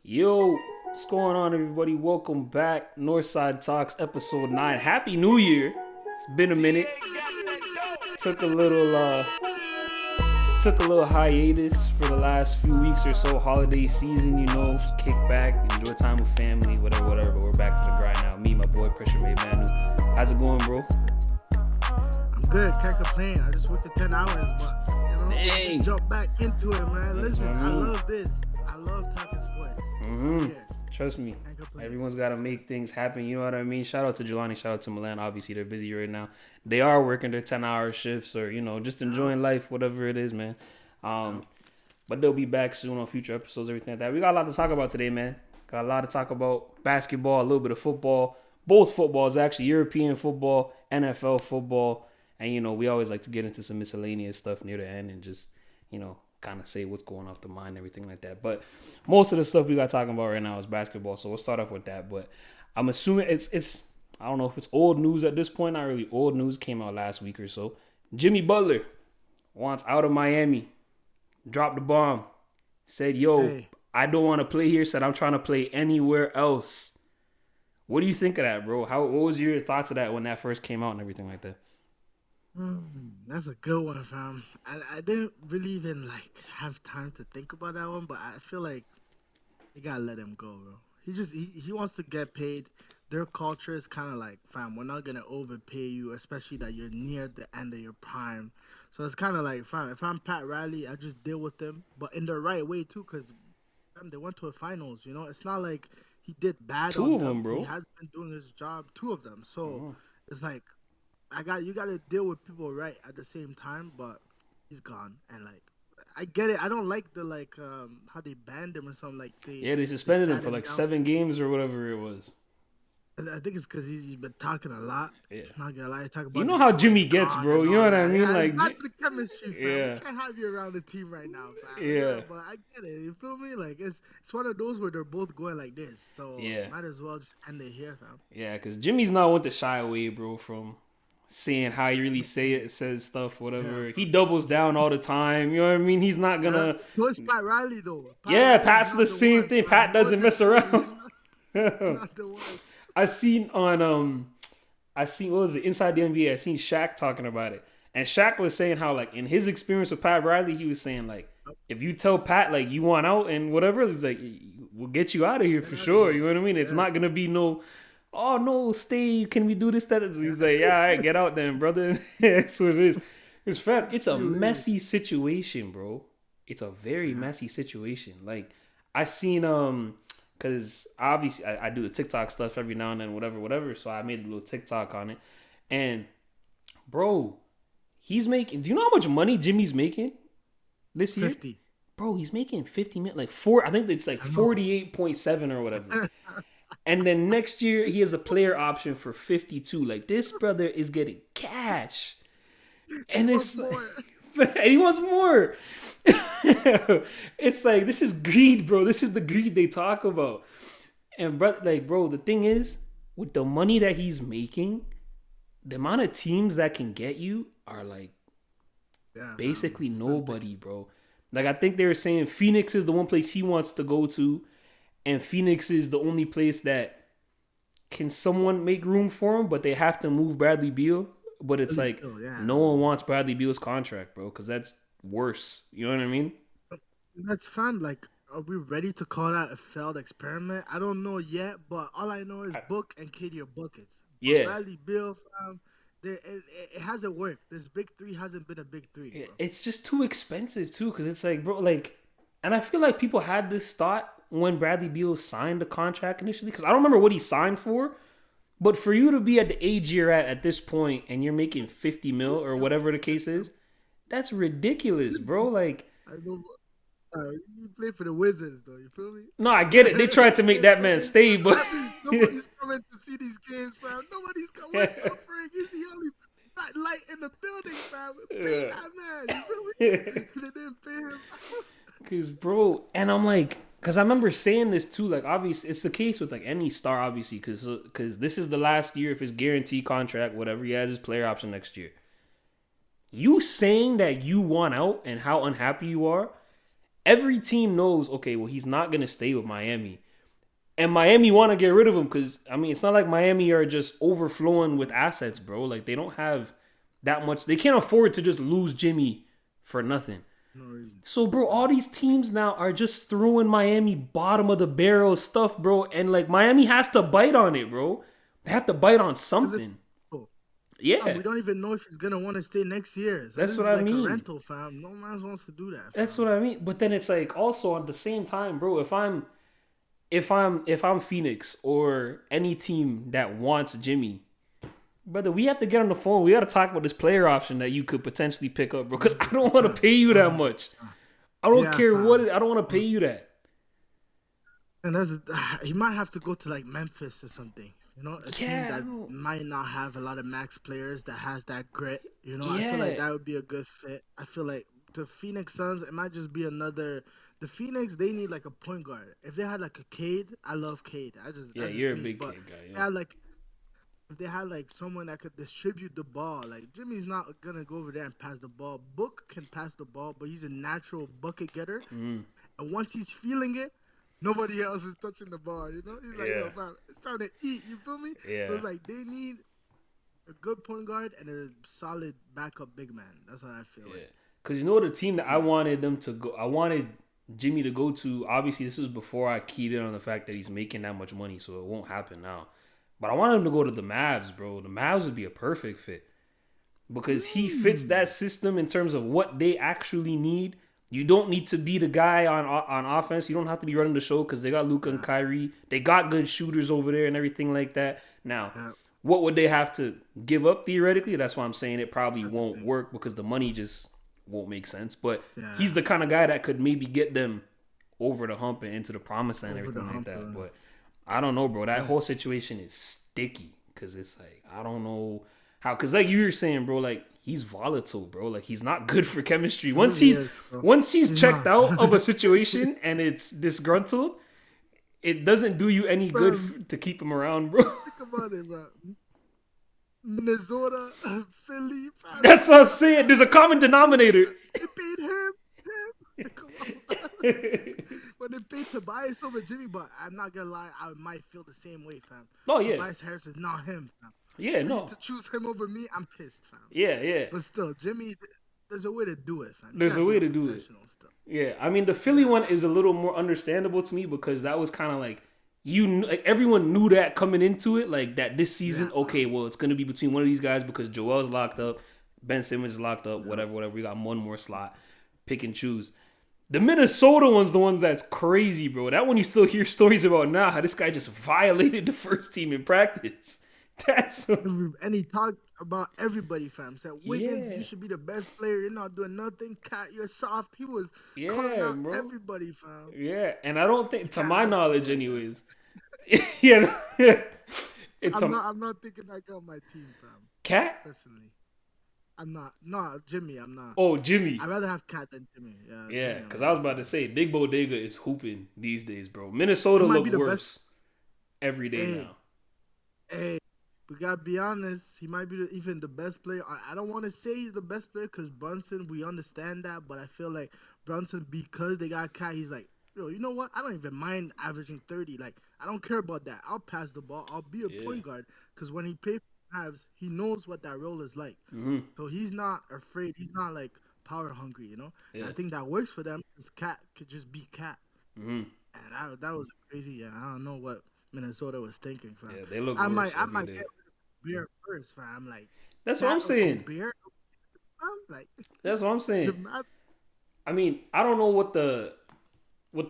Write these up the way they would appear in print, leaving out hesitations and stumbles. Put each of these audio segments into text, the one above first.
Yo, what's going on, everybody? Welcome back. Northside Talks, episode 9. Happy New Year. It's been a minute. Took a little hiatus for the last few weeks or so. Holiday season, kick back, enjoy time with family, whatever. But we're back to the grind now. Me, my boy, Pressure Made Manu. How's it going, bro? I'm good. Can't complain. I just worked 10 hours, but Dang. jump back into it, man. That's Listen, what I I mean. love this. I love talking sports. Mm-hmm. Yeah, Trust me. can't complain. Everyone's got to make things happen. You know what I mean? Shout out to Jelani. Shout out to Milan. Obviously, they're busy right now. They are working their 10-hour shifts or, just enjoying life, whatever it is, man. But they'll be back soon on future episodes, everything like that. We got a lot to talk about today, man. Got a lot to talk about. Basketball, a little bit of football. Both footballs, actually. European football, NFL football. And, we always like to get into some miscellaneous stuff near the end and just, kind of say what's going off the mind, everything like that. But most of the stuff we got talking about right now is basketball, so we'll start off with that. But I'm assuming it's I don't know if it's old news at this point. Not really old news. Came out last week or so. Jimmy Butler wants out of Miami. Dropped the bomb. Said, Hey. I don't want to play here. Said, I'm trying to play anywhere else. What do you think of that, bro? What was your thoughts of that when that first came out and everything like that? That's a good one, fam. I didn't really even have time to think about that one, but I feel like you gotta let him go, bro. He wants to get paid. Their culture is kind of like, fam, we're not gonna overpay you, especially that you're near the end of your prime. So it's kind of like, fam, if I'm Pat Riley, I just deal with them, but in the right way too, because they went to a finals. It's not like he did bad. Two on of them, bro. He has been doing his job. Two of them. So it's like you got to deal with people right at the same time. But he's gone, and I get it. I don't like the how they banned him or something. They suspended him sat for like down. 7 games or whatever it was. I think it's because he's been talking a lot. Yeah. Not gonna lie, talk about You know how Detroit's Jimmy gets, gone bro. and You know all what I that. mean? Yeah, Like, it's not the chemistry, fam. yeah. We can't have you around the team right now, fam. Yeah. But I get it. You feel me? It's one of those where they're both going like this. So Yeah. might as well just end it here, fam. Yeah, because Jimmy's not one to shy away, bro, from saying how you really say it, says stuff, whatever. Yeah. He doubles down all the time. You know what I mean? He's not gonna. So is Pat Riley though. Yeah, Riley's Pat's not the same one, thing. fam. Pat doesn't mess around. He's not the one. I seen on what was it, Inside the NBA, I seen Shaq talking about it. And Shaq was saying how, in his experience with Pat Riley, he was saying, if you tell Pat, you want out and whatever, he's like, we'll get you out of here for sure. You know what I mean? It's not going to be no, oh, no, stay. Can we do this? That? He's like, yeah, all right, get out then, brother. That's what it is. It's a messy situation, bro. It's a very messy situation. I seen, because obviously I do the TikTok stuff every now and then, whatever. So I made a little TikTok on it. And, bro, he's making... Do you know how much money Jimmy's making this year? 50. Bro, he's making 50 million. I think it's 48.7 or whatever. And then next year, he has a player option for 52. This brother is getting cash. And it's... And he wants more. It's this is greed, bro. This is the greed they talk about. And bro, the thing is, with the money that he's making, the amount of teams that can get you are basically nobody, bro. I think they were saying Phoenix is the one place he wants to go to, and Phoenix is the only place that can someone make room for him, but they have to move Bradley Beal. But it's no one wants Bradley Beal's contract, bro, because that's worse. You know what I mean? That's fun. Are we ready to call that a failed experiment? I don't know yet, but all I know is Book and KD are buckets. Yeah. Bradley Beal, it hasn't worked. This big three hasn't been a big three. Bro. It's just too expensive, too, because it's bro, and I feel like people had this thought when Bradley Beal signed the contract initially, because I don't remember what he signed for. But for you to be at the age you're at this point and you're making 50 mil or whatever the case is, that's ridiculous, bro. I know. You play for the Wizards, though. You feel me? No, I get it. They tried to make that man stay, but nobody's coming to see these games, fam. Nobody's coming. What's suffering? He's the only light in the building, fam. Pay that man. You feel me? They didn't pay him. Because, bro, and I'm because I remember saying this too, obviously, it's the case with, any star, obviously, because this is the last year of his guaranteed contract, whatever, he has his player option next year. You saying that you want out and how unhappy you are every team knows, okay, well, he's not gonna stay with Miami. And Miami want to get rid of him because, I mean, it's not like Miami are just overflowing with assets, bro. Like, they don't have that much. They can't afford to just lose Jimmy for nothing. No reason. So, bro, all these teams now are just throwing Miami bottom of the barrel stuff, bro. And, like, Miami has to bite on it, bro. They have to bite on something. Yeah. We don't even know if he's going to want to stay next year. So That's what I mean. A rental, fam. No man wants to do that, fam. That's what I mean. But then it's like, also at the same time, bro, if I'm Phoenix or any team that wants Jimmy, brother, we have to get on the phone. We got to talk about this player option that you could potentially pick up, bro. Because I don't want to pay you that much. I don't care what. I don't want to pay you that. And he might have to go to like Memphis or something. You know, a team that might not have a lot of max players that has that grit. You know, I feel like that would be a good fit. I feel like the Phoenix Suns, it might just be another. The Phoenix, they need like a point guard. If they had like a Cade, I love Cade. You're a big Cade guy. Yeah. If they had like someone that could distribute the ball, like Jimmy's not gonna go over there and pass the ball. Book can pass the ball, but he's a natural bucket getter. And once he's feeling it, nobody else is touching the ball. You know, he's like, yo, man, it's time to eat. You feel me? Yeah. So it's like they need a good point guard and a solid backup big man. That's what I feel like. Because you know the team that I wanted them to go, I wanted Jimmy to go to. Obviously, this was before I keyed in on the fact that he's making that much money, so it won't happen now. But I wanted him to go to the Mavs, bro. The Mavs would be a perfect fit because he fits that system in terms of what they actually need. You don't need to be the guy on offense. You don't have to be running the show because they got Luka and Kyrie. They got good shooters over there and everything like that. Now, what would they have to give up theoretically? That's why I'm saying it probably won't work because the money just won't make sense. But he's the kind of guy that could maybe get them over the hump and into the promised land and everything like that. But I don't know, bro. That whole situation is sticky because it's like, I don't know how. Because like you were saying, bro, like he's volatile, bro. Like he's not good for chemistry. Once he's checked out of a situation and it's disgruntled, it doesn't do you any good to keep him around, bro. Think about it, bro. Minnesota, Philly. That's what I'm saying. There's a common denominator. They paid him. Come on. When they paid Tobias over Jimmy, but I'm not gonna lie, I might feel the same way, fam. Oh yeah. Tobias Harris is not him, fam. Yeah, no. To choose him over me, I'm pissed, fam. Yeah. But still, Jimmy, there's a way to do it, fam. There's a way to do it. Stuff. Yeah, I mean the Philly one is a little more understandable to me because that was kind of like everyone knew that coming into it, like that this season. Yeah. Okay, well it's gonna be between one of these guys because Joel's locked up, Ben Simmons is locked up, whatever. We got one more slot, pick and choose. The Minnesota one's the one that's crazy, bro. That one you still hear stories about now. How this guy just violated the first team in practice. And he talked about everybody, fam. Said Wiggins, you should be the best player. You're not doing nothing. Cat, you're soft. He was calling out everybody, fam. Yeah, and I don't think, to my knowledge, anyways. I'm not thinking that guy on my team, fam. Cat? Personally. I'm not. No, Jimmy, I'm not. Oh, Jimmy. I'd rather have Cat than Jimmy. Yeah, because I was about to say, Big Bodega is hooping these days, bro. Minnesota look worse every day now. Hey, we got to be honest. He might be even the best player. I don't want to say he's the best player because Brunson, we understand that. But I feel like Brunson, because they got Cat, he's like, yo, you know what? I don't even mind averaging 30. Like, I don't care about that. I'll pass the ball. I'll be a point guard because when he plays Mavs, he knows what that role is like. Mm-hmm. So he's not afraid. He's not like power hungry, you know? Yeah. I think that works for them because Cat could just be Cat. Mm-hmm. And that was crazy. Yeah, I don't know what Minnesota was thinking, fam. Yeah, they look I worse might get Beer first, fam. I'm like, that's what I'm saying. Beer? Like, that's what I'm saying. I mean, I don't know what the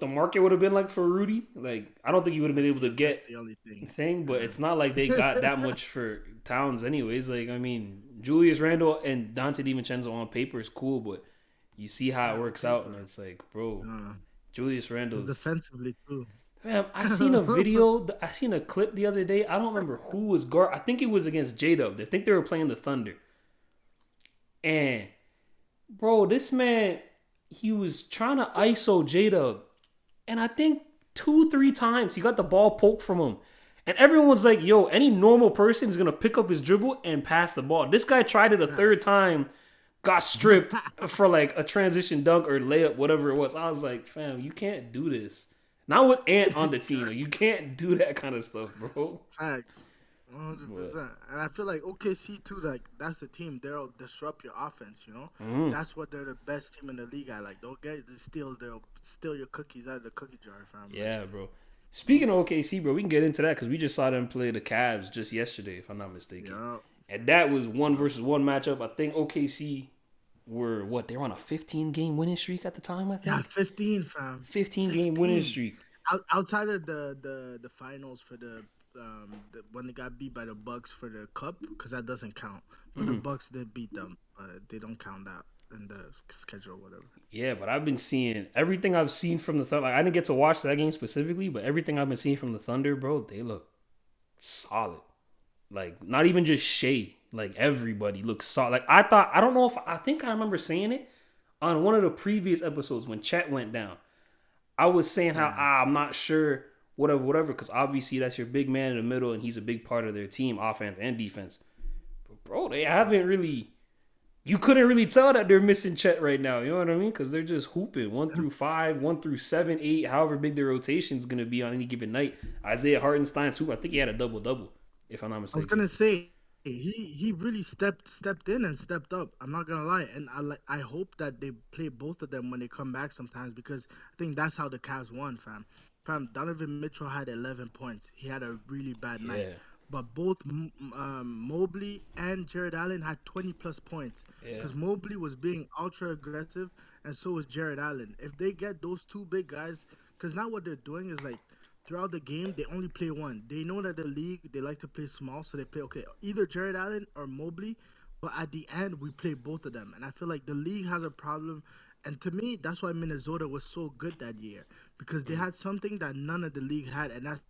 market would have been like for Rudy. Like, I don't think he would have been able to get the only thing, but it's not like they got that much for Towns anyways. Like, I mean, Julius Randle and Dante DiVincenzo on paper is cool, but you see how it works out, and it's like, bro, Julius Randle's defensively too. Fam, I seen a video, I seen a clip the other day. I don't remember who was guard. I think it was against J-Dub. I think they were playing the Thunder. And, bro, this man, he was trying to ISO J-Dub. And I think 2-3 times he got the ball poked from him. And everyone was like, yo, any normal person is going to pick up his dribble and pass the ball. This guy tried it a third time. got stripped for like a transition dunk or layup, whatever it was. I was like, fam, you can't do this. Not with Ant on the team. Like, you can't do that kind of stuff, bro. Facts. 100%. But And I feel like OKC too, like that's the team. They'll disrupt your offense, you know? mm, That's what they're the best team in the league at. Like they'll steal your cookies out of the cookie jar, fam. Like yeah, bro. Speaking of OKC, bro, we can get into that because we just saw them play the Cavs just yesterday, if I'm not mistaken. yeah. And that was one versus one matchup. I think OKC were what? They were on a 15-game winning streak at the time, I Yeah, think. 15, fam. 15-game winning 15. streak. Outside of the finals for when they got beat by the Bucks for the cup, because that doesn't count. But the Mm-hmm. Bucks did beat them. They don't count that in the schedule or whatever. Yeah, but I've been seeing everything I've seen from the Thunder. Like, I didn't get to watch that game specifically, but everything I've been seeing from the Thunder, bro, they look solid. Like, not even just Shea. Like, everybody looks solid. Like, I don't know if, I think I remember saying it on one of the previous episodes when Chet went down. I was saying how, Yeah. I'm not sure, whatever, because obviously that's your big man in the middle and he's a big part of their team, offense and defense. But, bro, they haven't really, you couldn't really tell that they're missing Chet right now. You know what I mean? Because they're just hooping 1 through 5, 1 through 7, 8, however big their rotation is going to be on any given night. Isaiah Hartenstein's hoop, I think he had a double double, if I'm not I was mistaken. gonna say he really stepped in and stepped up. I'm not gonna lie, and I hope that they play both of them when they come back sometimes because I think that's how the Cavs won, fam. Fam, Donovan Mitchell had 11 points. He had a really bad night, Yeah, but both Mobley and Jared Allen had 20 plus points yeah. because Mobley was being ultra aggressive, and so was Jared Allen. If they get those two big guys, because now what they're doing is like throughout the game, they only play one. They know that the league, they like to play small, so they play, okay, either Jared Allen or Mobley, but at the end, we play both of them. And I feel like the league has a problem. And to me, that's why Minnesota was so good that year because they Mm. had something that none of the league had, and that's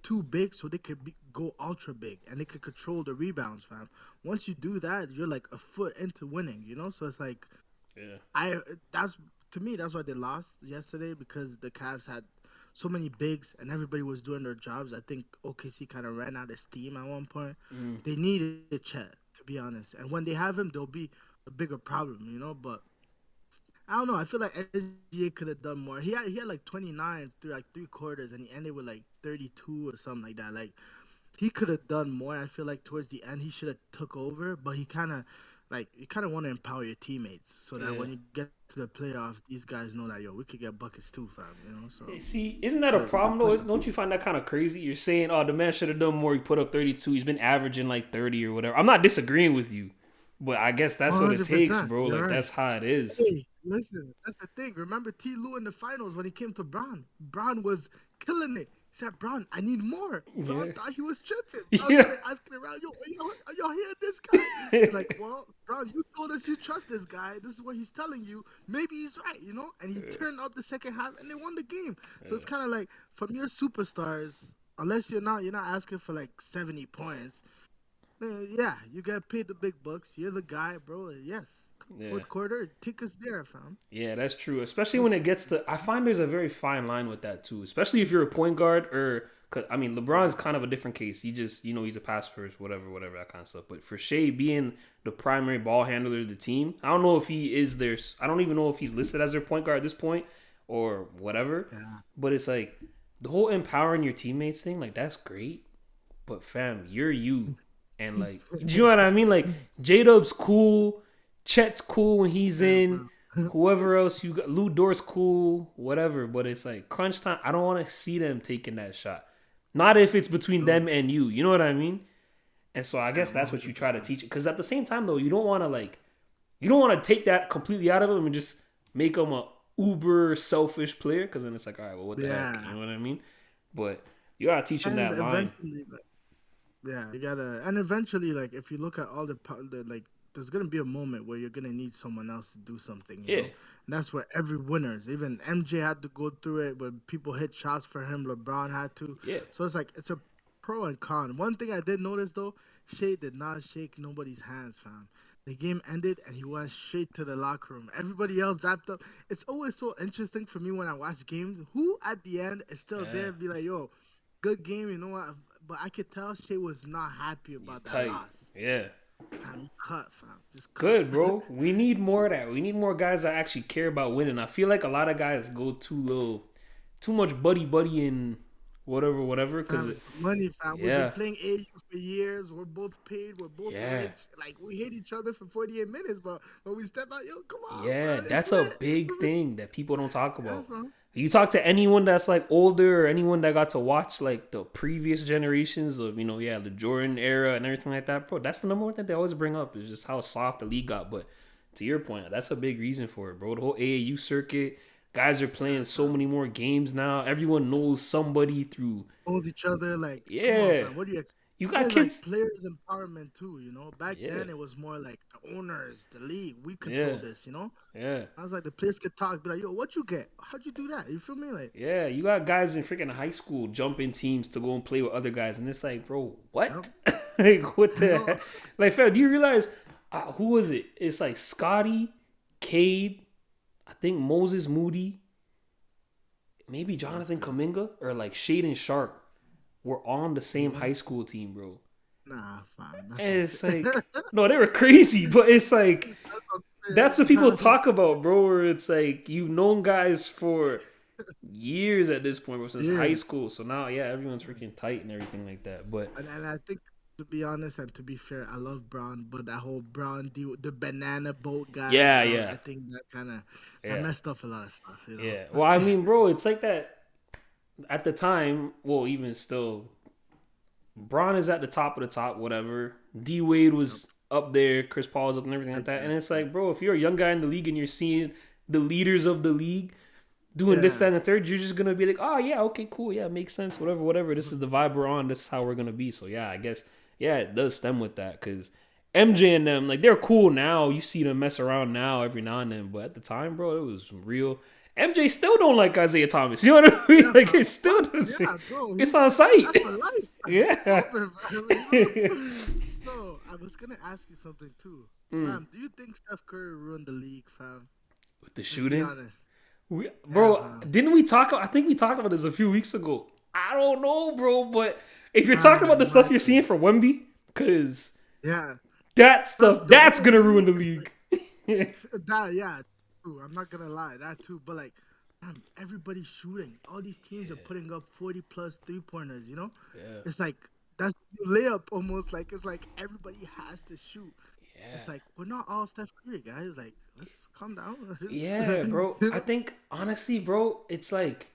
too big so they could go ultra big and they could control the rebounds, fam. Once you do that, you're like a foot into winning, you know? So it's like, Yeah. I that's to me that's why they lost yesterday because the Cavs had so many bigs and everybody was doing their jobs. I think OKC kind of ran out of steam at one point. Mm. They needed a Chet, to be honest, and when they have him, they'll be a bigger problem, you know. But I don't know. I feel like SGA could have done more. He had like 29 through like 3 quarters, and he ended with like 32 or something like that. Like he could have done more. I feel like towards the end he should have took over, but he kind of like you kind of want to empower your teammates so that Yeah. when you get to the playoffs, these guys know that yo we could get buckets too, fam. You know, so See, isn't that a it's a problem though? push. Don't you find that kind of crazy? You're saying, "Oh, the man should have done more. He put up 32. He's been averaging like 30 or whatever." I'm not disagreeing with you, but I guess that's what it takes, 100%. bro. Like You're right. that's how it is. Hey, listen, that's the thing. Remember T. Lue in the finals when he came to Brown? Brown was killing it. He said, Brown, I need more. Brown Yeah. thought he was tripping. Brown Yeah. started asking around, yo, are y'all hearing this guy? He's like, well, Brown, you told us you trust this guy. This is what he's telling you. Maybe he's right, you know? And he turned up the second half and they won the game. So it's kind of like from your superstars, unless you're not asking for like 70 points. Yeah, you get paid the big bucks. You're the guy, bro. Yes. Yeah. Fourth quarter, take us there, fam. Yeah, that's true. Especially when it gets to, I find there's a very fine line with that too. Especially if you're a point guard or, cause I mean, LeBron's kind of a different case. He just, he's a pass first, whatever, that kind of stuff. But for Shea being the primary ball handler of the team, I don't know if he is there. I don't even know if he's listed as their point guard at this point or whatever. Yeah. But it's like the whole empowering your teammates thing, like that's great. But fam, you're you, and like, do you know what I mean? Like J Dub's cool. Chet's cool when he's Yeah, in. bro. Whoever else you got, Lou Dort's cool, whatever. But it's like crunch time. I don't want to see them taking that shot. Not if it's between No, them and you. You know what I mean? And so I yeah, guess one that's what you hundred try to percent. teach. Because at the same time, though, you don't want to take that completely out of them and just make them a uber selfish player. Because then it's like, all right, well, what the heck? You Yeah, know what I mean? But you gotta teach them and that line. eventually, like, yeah, you gotta, and eventually, like, if you look at all the like, there's gonna be a moment where you're gonna need someone else to do something, you Yeah, know, and that's where every winners, even MJ had to go through it, when people hit shots for him, LeBron had to, yeah, so it's like it's a pro and con. One thing I did notice though, Shea did not shake nobody's hands, fam. The game ended and he went straight to the locker room. Everybody else wrapped up. It's always so interesting for me when I watch games. Who at the end is still there yeah. and be like, yo, good game, you know what? But I could tell Shea was not happy He's about that tight. loss. Yeah. Fam, cut, fam. Just cut. Good, bro. We need more of that. We need more guys that actually care about winning. I feel like a lot of guys go too much buddy buddy and whatever. Cause Fam, it's money, fam. We've been yeah, playing AU for years. We're both paid. We're both yeah, rich. Like we hate each other for 48 minutes, but when we step out, yo, come on, yeah. bro. It's That's a lit. big thing that people don't talk Yeah, about. fam. You talk to anyone that's like older or anyone that got to watch like the previous generations of the Jordan era and everything like that, bro. That's the number one thing they always bring up is just how soft the league got. But to your point, that's a big reason for it, bro. The whole AAU circuit, guys are playing so many more games now. Everyone knows somebody through. Owes each other. Like, come on, Yeah, fam. What do you expect? you got There's like kids. players empowerment too, you know. Back Yeah, then it was more like the owners, the league. We control yeah, this, you know. yeah. I was like the players could talk, be like, yo, what you get? How'd you do that? You feel me? Like, Yeah, you got guys in freaking high school jumping teams to go and play with other guys, and it's like, bro, yep. what? Like, what I the know. heck? Like, fam, do you realize who was it? It's like Scotty, Cade, I think Moses Moody, maybe That's Jonathan good. Kaminga, or like Shaden Sharp were on the same Mhm. high school team, bro. Nah, fam. That's And it's unfair. like, no, they were crazy, but it's like That's that's unfair, what people fam. talk about, bro. Where it's like you've known guys for years at this point, bro, since high Years. school. So now, yeah, everyone's freaking tight and everything like that. But And I think to be honest and to be fair, I love Brown, but that whole Brown deal, the banana boat guy, yeah, I yeah, think that kind of that yeah, messed up a lot of stuff, you know. yeah. Well, I mean, bro, it's like that at the time. Well, even still, Braun is at the top of the top, whatever. D Wade Yep. was up there, Chris Paul was up and everything like that. And it's like, bro, if you're a young guy in the league and you're seeing the leaders of the league doing this, Yeah. that, and the third, you're just gonna be like, oh yeah, okay, cool, yeah, makes sense, whatever. This is the vibe we're on. This is how we're gonna be. So yeah, I guess yeah, it does stem with that because MJ and them, like they're cool now. You see them mess around now every now and then, but at the time, bro, it was real. MJ still don't like Isaiah Thomas. You know what I mean? Yeah, Like fam. it still doesn't. Yeah, bro. It's on site. That's my life. Fam. It's Yeah. over, fam. You know? So I was gonna ask you something too, Mm. fam. Do you think Steph Curry ruined the league, fam? With the Let's be shooting. honest. Yeah, Bro, fam. didn't we talk? I think we talked about this a few weeks ago. I don't know, bro, but if you're talking about Fam, the stuff my you're seeing thing. for Wemby, because Yeah, that fam. stuff The that's whole gonna ruin the league is like. league. That yeah, too. I'm not gonna lie, that too. But like, everybody's shooting. All these teams are putting up 40 plus 3 pointers. You know, Yeah, it's like that's layup almost. Like it's like everybody has to shoot. yeah, It's like we're not all Steph Curry guys. Like let's calm down. yeah, bro. You I know? think honestly, bro, it's like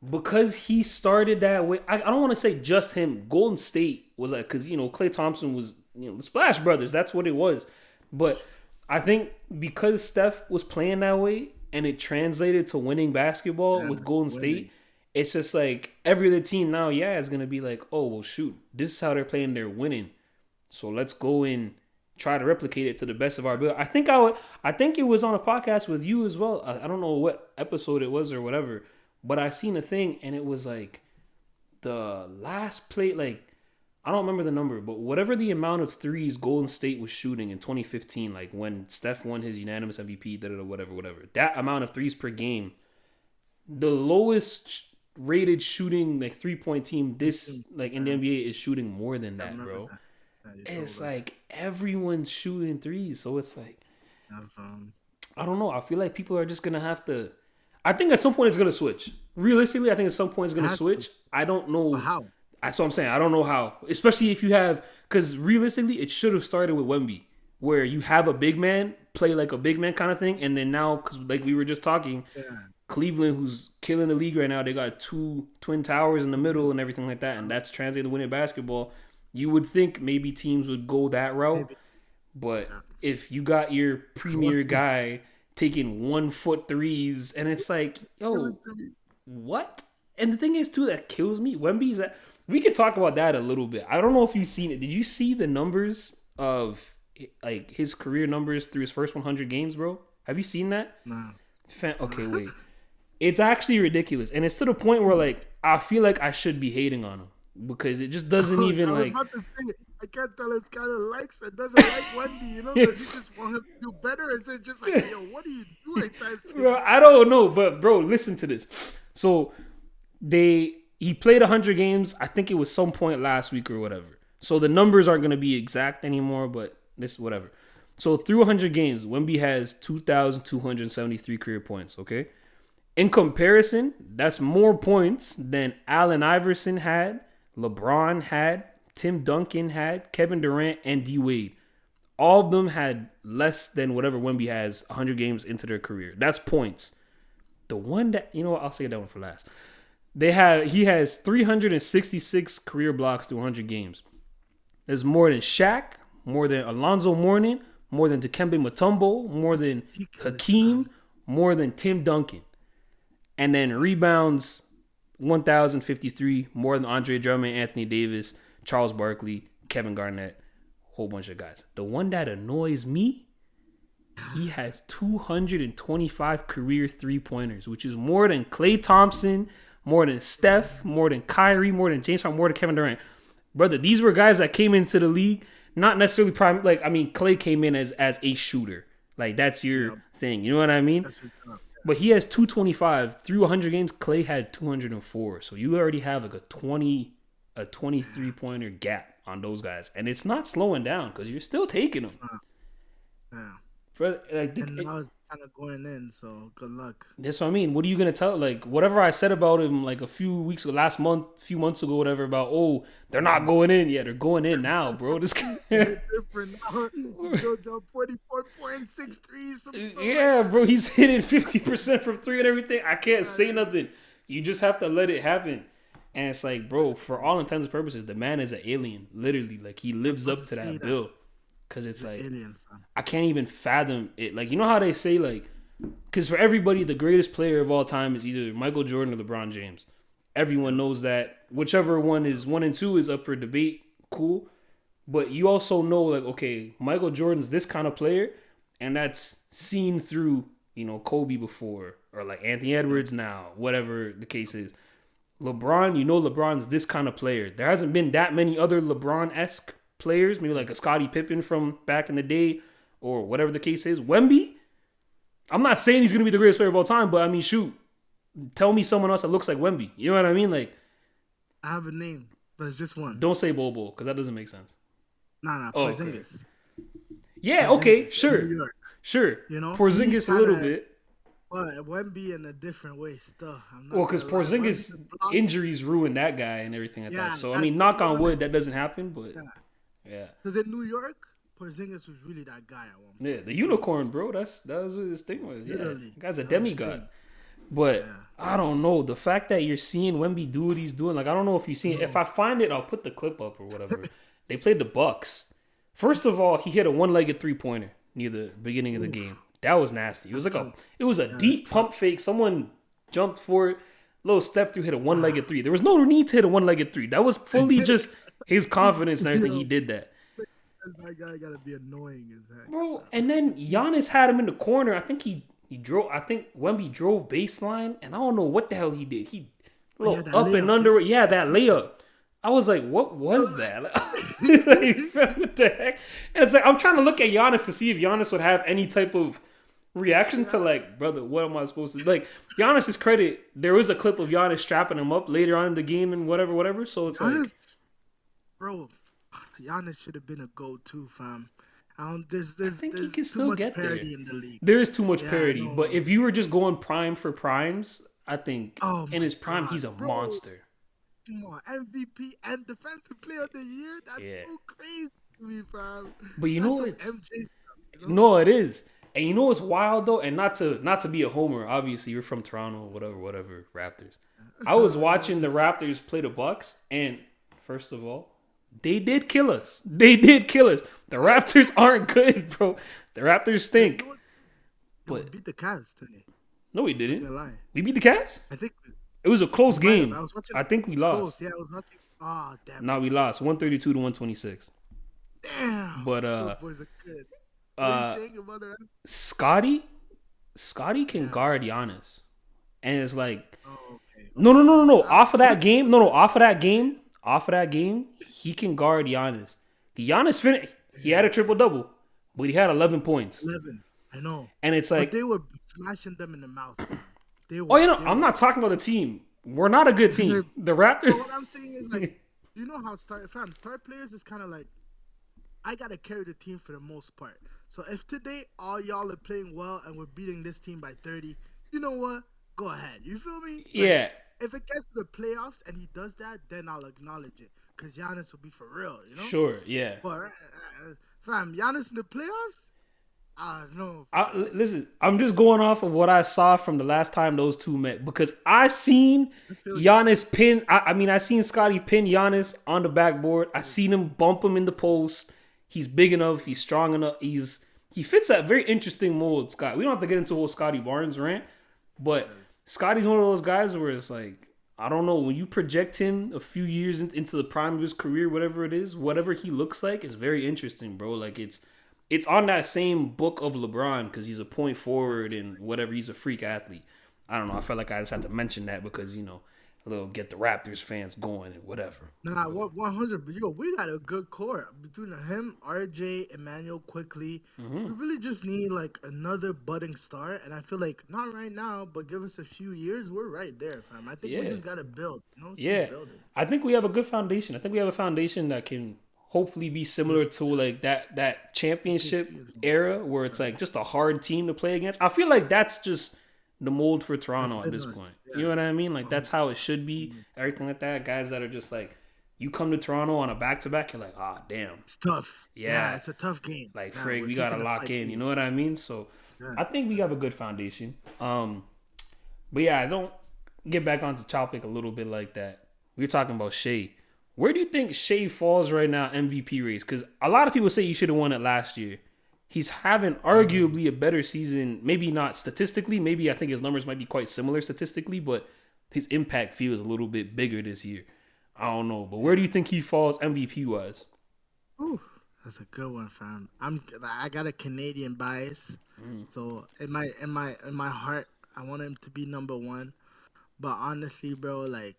because he started that way. I don't want to say just him. Golden State was like because Klay Thompson was the Splash Brothers. That's what it was. But I think because Steph was playing that way and it translated to winning basketball Yeah, with Golden State, winning. it's just like every other team now, yeah, is gonna be like, oh well, shoot, this is how they're playing. They're winning, so let's go and try to replicate it to the best of our ability. I think it was on a podcast with you as well. I don't know what episode it was or whatever, but I seen a thing and it was like the last play, like I don't remember the number, but whatever the amount of threes Golden State was shooting in 2015, like when Steph won his unanimous MVP, whatever. That amount of threes per game, the lowest rated shooting like 3-point team this like in the Yeah, NBA is shooting more than I that, remember bro. that. Yeah, you And it's told us. like everyone's shooting threes, so it's like Yeah, I don't know. I feel like people are just gonna have to. I think at some point it's gonna switch. Realistically, I think at some point it's it gonna has to. switch. I don't But know. how? That's what I'm saying. I don't know how. Especially if you have, because realistically, it should have started with Wemby, where you have a big man play like a big man kind of thing, and then now, because like we were just talking, Yeah. Cleveland, who's killing the league right now, they got two twin towers in the middle and everything like that, and that's translated to winning basketball. You would think maybe teams would go that route, Maybe. but Yeah. if you got your What? premier guy taking 1 foot threes, and it's like, yo, what? And the thing is too that kills me. Wemby's that we could talk about that a little bit. I don't know if you've seen it. Did you see the numbers of like his career numbers through his first 100 games, bro? Have you seen that? Nah. Okay, wait. It's actually ridiculous, and it's to the point where like I feel like I should be hating on him because it just doesn't even I was like. about to say, I can't tell if Skyler likes and doesn't like Wendy, you know? Does he just want him to do better? Or is it just like, yo, what are you doing? Bro, I don't know, but bro, listen to this. So he played 100 games. I think it was some point last week or whatever. So the numbers aren't going to be exact anymore, but this whatever. So through 100 games, Wemby has 2,273 career points. Okay, in comparison, that's more points than Allen Iverson had, LeBron had, Tim Duncan had, Kevin Durant, and D Wade. All of them had less than whatever Wemby has 100 games into their career. That's points. The one that, you know what, I'll say that one for last. He has 366 career blocks through 100 games. There's more than Shaq, more than Alonzo Mourning, more than Dikembe Mutombo, more than Hakeem, more than Tim Duncan. And then rebounds, 1,053, more than Andre Drummond, Anthony Davis, Charles Barkley, Kevin Garnett, whole bunch of guys. The one that annoys me, he has 225 career three-pointers, which is more than Klay Thompson, more than Steph, more than Kyrie, more than James Harden, more than Kevin Durant. Brother, these were guys that came into the league, not necessarily prime. Like, I mean, Klay came in as a shooter. Like, that's your thing. You know what I mean? But he has 225. Through 100 games, Klay had 204. So you already have like a 23-pointer gap on those guys. And it's not slowing down because you're still taking them. Yeah. Like, and now it's kind of going in, so good luck. That's what I mean. What are you gonna tell? Like, whatever I said about him, like a few months ago, whatever about, oh, they're not going in. Yeah, they're going in now, bro. This guy different now. He'll drop 44.6 threes. Yeah, bro, he's hitting 50% from three and everything. I can't say nothing. You just have to let it happen. And it's like, bro, for all intents and purposes, the man is an alien. Literally, like he lives up to that bill. Because it's like, I can't even fathom it. Like, you know how they say, like, because for everybody, the greatest player of all time is either Michael Jordan or LeBron James. Everyone knows that. Whichever one is 1 and 2 is up for debate. Cool. But you also know, like, okay, Michael Jordan's this kind of player, and that's seen through, you know, Kobe before, or like Anthony Edwards now, whatever the case is. LeBron, you know LeBron's this kind of player. There hasn't been that many other LeBron-esque players, maybe like a Scottie Pippen from back in the day or whatever the case is. Wemby, I'm not saying he's going to be the greatest player of all time, but I mean, shoot, tell me someone else that looks like Wemby. You know what I mean? Like, I have a name, but it's just one. Don't say Bobo because that doesn't make sense. Nah, Porzingis. Okay. Yeah, Porzingis, okay, sure. You know, Porzingis a little bit. But Wemby in a different way still. Well, because Porzingis injuries ruined that guy and everything like that. So, I mean, knock on wood, that doesn't happen, but... Yeah. Because in New York, Porzingis was really that guy at one point. Yeah, the unicorn, bro. That was what his thing was. Yeah, the guy's a demigod. But I don't know. The fact that you're seeing Wemby do what he's doing, like, I don't know if you've seen it. If I find it, I'll put the clip up or whatever. They played the Bucks. First of all, he hit a one-legged three-pointer near the beginning of the game. That was nasty. It was like a deep pump fake. Someone jumped for it. Little step through, hit a one-legged three. There was no need to hit a one-legged three. That was fully just his confidence and everything. He did that. That guy gotta be annoying as heck, bro. And then Giannis had him in the corner. I think he drove. I think Wemby drove baseline, and I don't know what the hell he did. He up layup. And under. Yeah, that layup. I was like, what was that? Like, what the heck? And it's like I'm trying to look at Giannis to see if Giannis would have any type of reaction to, like, brother, what am I supposed to do? Like, Giannis's credit, there was a clip of Giannis strapping him up later on in the game and whatever. So it's Giannis, like, bro, Giannis should have been a go-to, fam. I think he can still get there. In the league. There is too much parity, but if you were just going prime for primes, I think in his prime he's a monster. Come on, MVP and Defensive Player of the Year. That's so crazy to me, fam. But you know it's MJ stuff, no, it is. And you know what's wild though, and not to be a homer. Obviously, you're from Toronto, whatever. Raptors. I was watching the Raptors play the Bucks, and first of all, they did kill us. The Raptors aren't good, bro. The Raptors stink. But we beat the Cavs today. No, we didn't. We beat the Cavs? I think it was a close game. I think we lost. Close. Yeah, I was watching. Oh, damn. No, we lost 132 to 126. Damn. But those boys are good. What are you saying about that? Scotty can guard Giannis. And it's like No. Off of that game, he can guard Giannis. Giannis finished. He had a triple-double, but he had 11 points. 11. I know. And it's like, but they were smashing them in the mouth. I'm not talking about the team. We're not a good team. The Raptors. What I'm saying is, like, you know how star players is kind of like, I gotta carry the team for the most part. So if today all y'all are playing well and we're beating this team by 30, you know what? Go ahead. You feel me? Like Yeah, if it gets to the playoffs and he does that, then I'll acknowledge it. Cause Giannis will be for real, you know? sure, yeah. But fam, Giannis in the playoffs? Ah, no, fam. Listen, I'm just going off of what I saw from the last time those two met because I seen I feel you. Giannis pin. I mean, I seen Scotty pin Giannis on the backboard. I seen him bump him in the post. He's big enough. He's strong enough. He fits that very interesting mold, Scott. We don't have to get into a whole Scotty Barnes rant, He but does. Scotty's one of those guys where it's like I don't know when you project him a few years into the prime of his career, whatever it is, whatever he looks like is very interesting, bro. Like it's on that same book of LeBron because he's a point forward and whatever. He's a freak athlete. I don't know. I felt like I just had to mention that because a little get the Raptors fans going and whatever. Nah, what 100? But yo, we got a good core between him, RJ, Emmanuel, quickly. We really just need like another budding star, and I feel like not right now, but give us a few years, we're right there, fam. I think we Yeah, just gotta build, keep yeah. building. I think we have a good foundation. I think we have a foundation that can hopefully be similar to like that championship OKC as well. era where it's Right. like just a hard team to play against. I feel like that's just the mold for That's Toronto at been this us. point. You Yeah. know what I mean? Like that's 100. how it should be. Everything like that. Guys that are just like you come to Toronto on a back to back, you're like, ah, damn, It's tough. Yeah, yeah, it's a tough game. like Yeah, Frig, we're we gotta taking a lock fight in. to You you. know what I mean? So Yeah. I think we have a good foundation. But yeah, I don't get back onto topic a little bit like that. We were talking about Shea. Where do you think Shea falls right now MVP race? Because a lot of people say you should have won it last year. He's having arguably a better season. Maybe not statistically. Maybe I think his numbers might be quite similar statistically, but his impact feels a little bit bigger this year. I don't know, but where do you think he falls MVP wise? Ooh, that's a good one, fam. I got a Canadian bias, so in my heart, I want him to be number one. But honestly, bro, like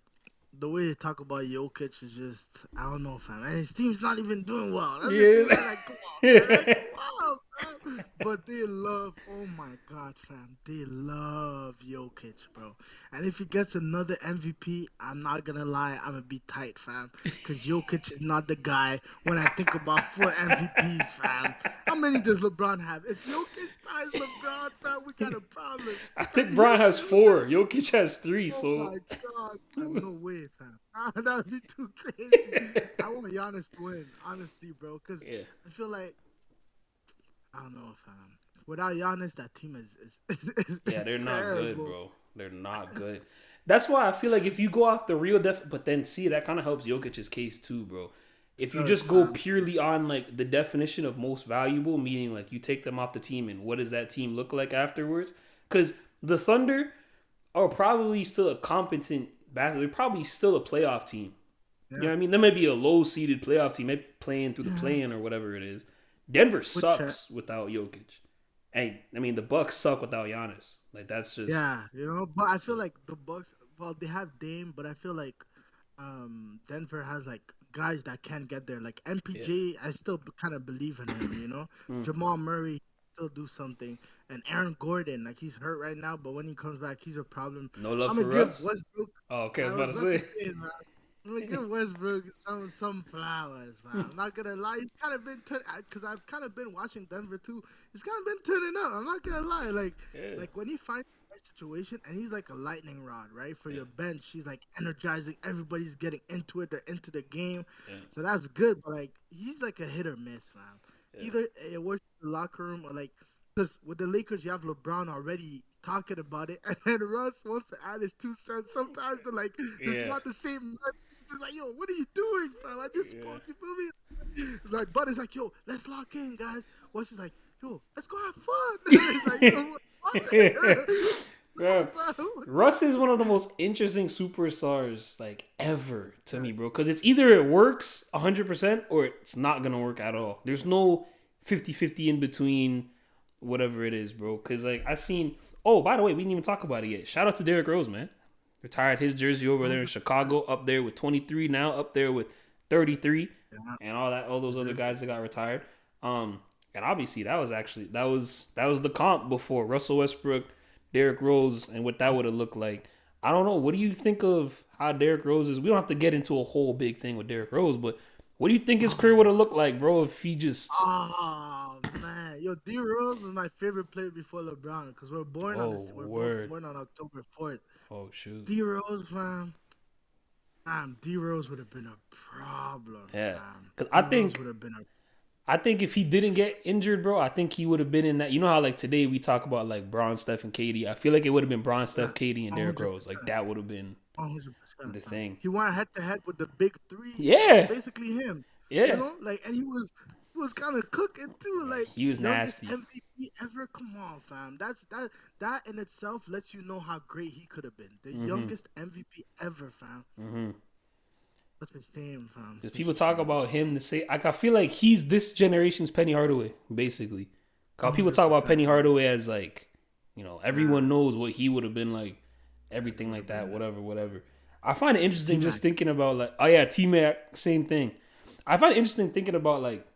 the way they talk about Jokic is just I don't know, fam. And his team's not even doing well. That's the thing. I'm Yeah. like, come on, man. Like, come on, fam. But they love, oh my god, fam. They love Jokic, bro. And if he gets another MVP, I'm not gonna lie, I'm gonna be tight, fam. Cause Jokic is not the guy when I think about 4 MVPs, fam. How many does LeBron have? If Jokic ties LeBron, fam, we got a problem. I So think Brian has we got four. Jokic has three. Oh So my god, fam, no way, fam. That would be too crazy. I want Giannis to win, honestly, bro, because yeah, I feel like I don't know, fam. Without Giannis, that team yeah, is they're not good, terrible. bro. They're not good. That's why I feel like if you go off the real but then see that kind of helps Jokic's case too, bro. It If you does, just go fam. purely on like the definition of most valuable, meaning like you take them off the team and what does that team look like afterwards? Because the Thunder are probably still a competent basketball. They're probably still a playoff team. You know Yeah, what I mean? They might be a low seeded playoff team, maybe playing through the yeah. play in or whatever it is. Denver Which, sucks without Jokic. Hey, I mean the Bucks suck without Giannis. Like that's just yeah, but I feel so like the Bucks. Well, they have Dame, but I feel like Denver has like guys that can get there. Like yeah. MPJ, I still kind of believe in him. Mm. Jamal Murray still do something, and Aaron Gordon, like he's hurt right now, but when he comes back, he's a problem. No love I'm gonna for give Russ. Westbrook. Oh, okay, I was I about was to about to say. say, man. I'm gonna give Westbrook some flowers, man. I'm not gonna lie. He's kind of been because I've kind of been watching Denver too. He's kind of been turning up. I'm not gonna lie. Like Yeah, like when he finds the right situation and he's like a lightning rod, right? For yeah, your bench, he's like energizing. Everybody's getting into it. They're into the game, yeah, so that's good. But like he's like a hit or miss, man. yeah, Either it works in the locker room or like because with the Lakers you have LeBron already talking about it, and then Russ wants to add his 2 cents. Sometimes they're like, it's yeah, not the same. He's like, yo, what are you doing, fam? I just yeah. spoke. You feel me? It's like, Buddy's like, yo, let's lock in, guys. What's he's like, yo, let's go have fun. It's like, yo, what? Bro, No, Russ is one of the most interesting superstars like ever to me, bro. Because it's either it works 100% or it's not gonna work at all. There's no 50-50 in between, whatever it is, bro. Because like I seen. Oh, by the way, we didn't even talk about it yet. Shout out to Derrick Rose, man. Retired his jersey over there in Chicago, up there with 23 now, up there with 33, yeah, and all those other guys that got retired. And obviously that was the comp before Russell Westbrook, Derrick Rose, and what that would have looked like. I don't know. What do you think of how Derrick Rose is? We don't have to get into a whole big thing with Derrick Rose, but What do you think his career would have Oh, looked like, bro, if he just? oh man, yo, D Rose was my favorite player before LeBron because we're born on Oh, this. We're both word. born on October 4th. Oh, shoot. D Rose, man, D Rose would have been a problem, Yeah, fam. because D Rose would have been a I think if he didn't get injured, bro, I think he would have been in that. You know how like today we talk about like Braun, Steph, and KD. I feel like it would have been Braun, yeah, Steph, KD, and Derrick Rose. Like 100%. that would have been 100%, the fam. thing. He went head to head with the big three, Yeah, basically him. yeah. Like, and he was kind of cooking too. Yeah, Like he was youngest nasty. MVP ever. Come on, fam. That in itself lets you know how great he could have been. The Mm-hmm. youngest MVP ever, fam. Mm-hmm. Such a shame, fam. Because Such people a talk shame, about bro. him to say, like, I feel like he's this generation's Penny Hardaway, basically. Cause people talk about 100%, Penny fam. Hardaway as like, Nah, everyone knows what he would have been like, he everything would like have that, been whatever, whatever. I find it T interesting just Mac. thinking about like, oh yeah, T Mac, same thing. I find it interesting thinking about like,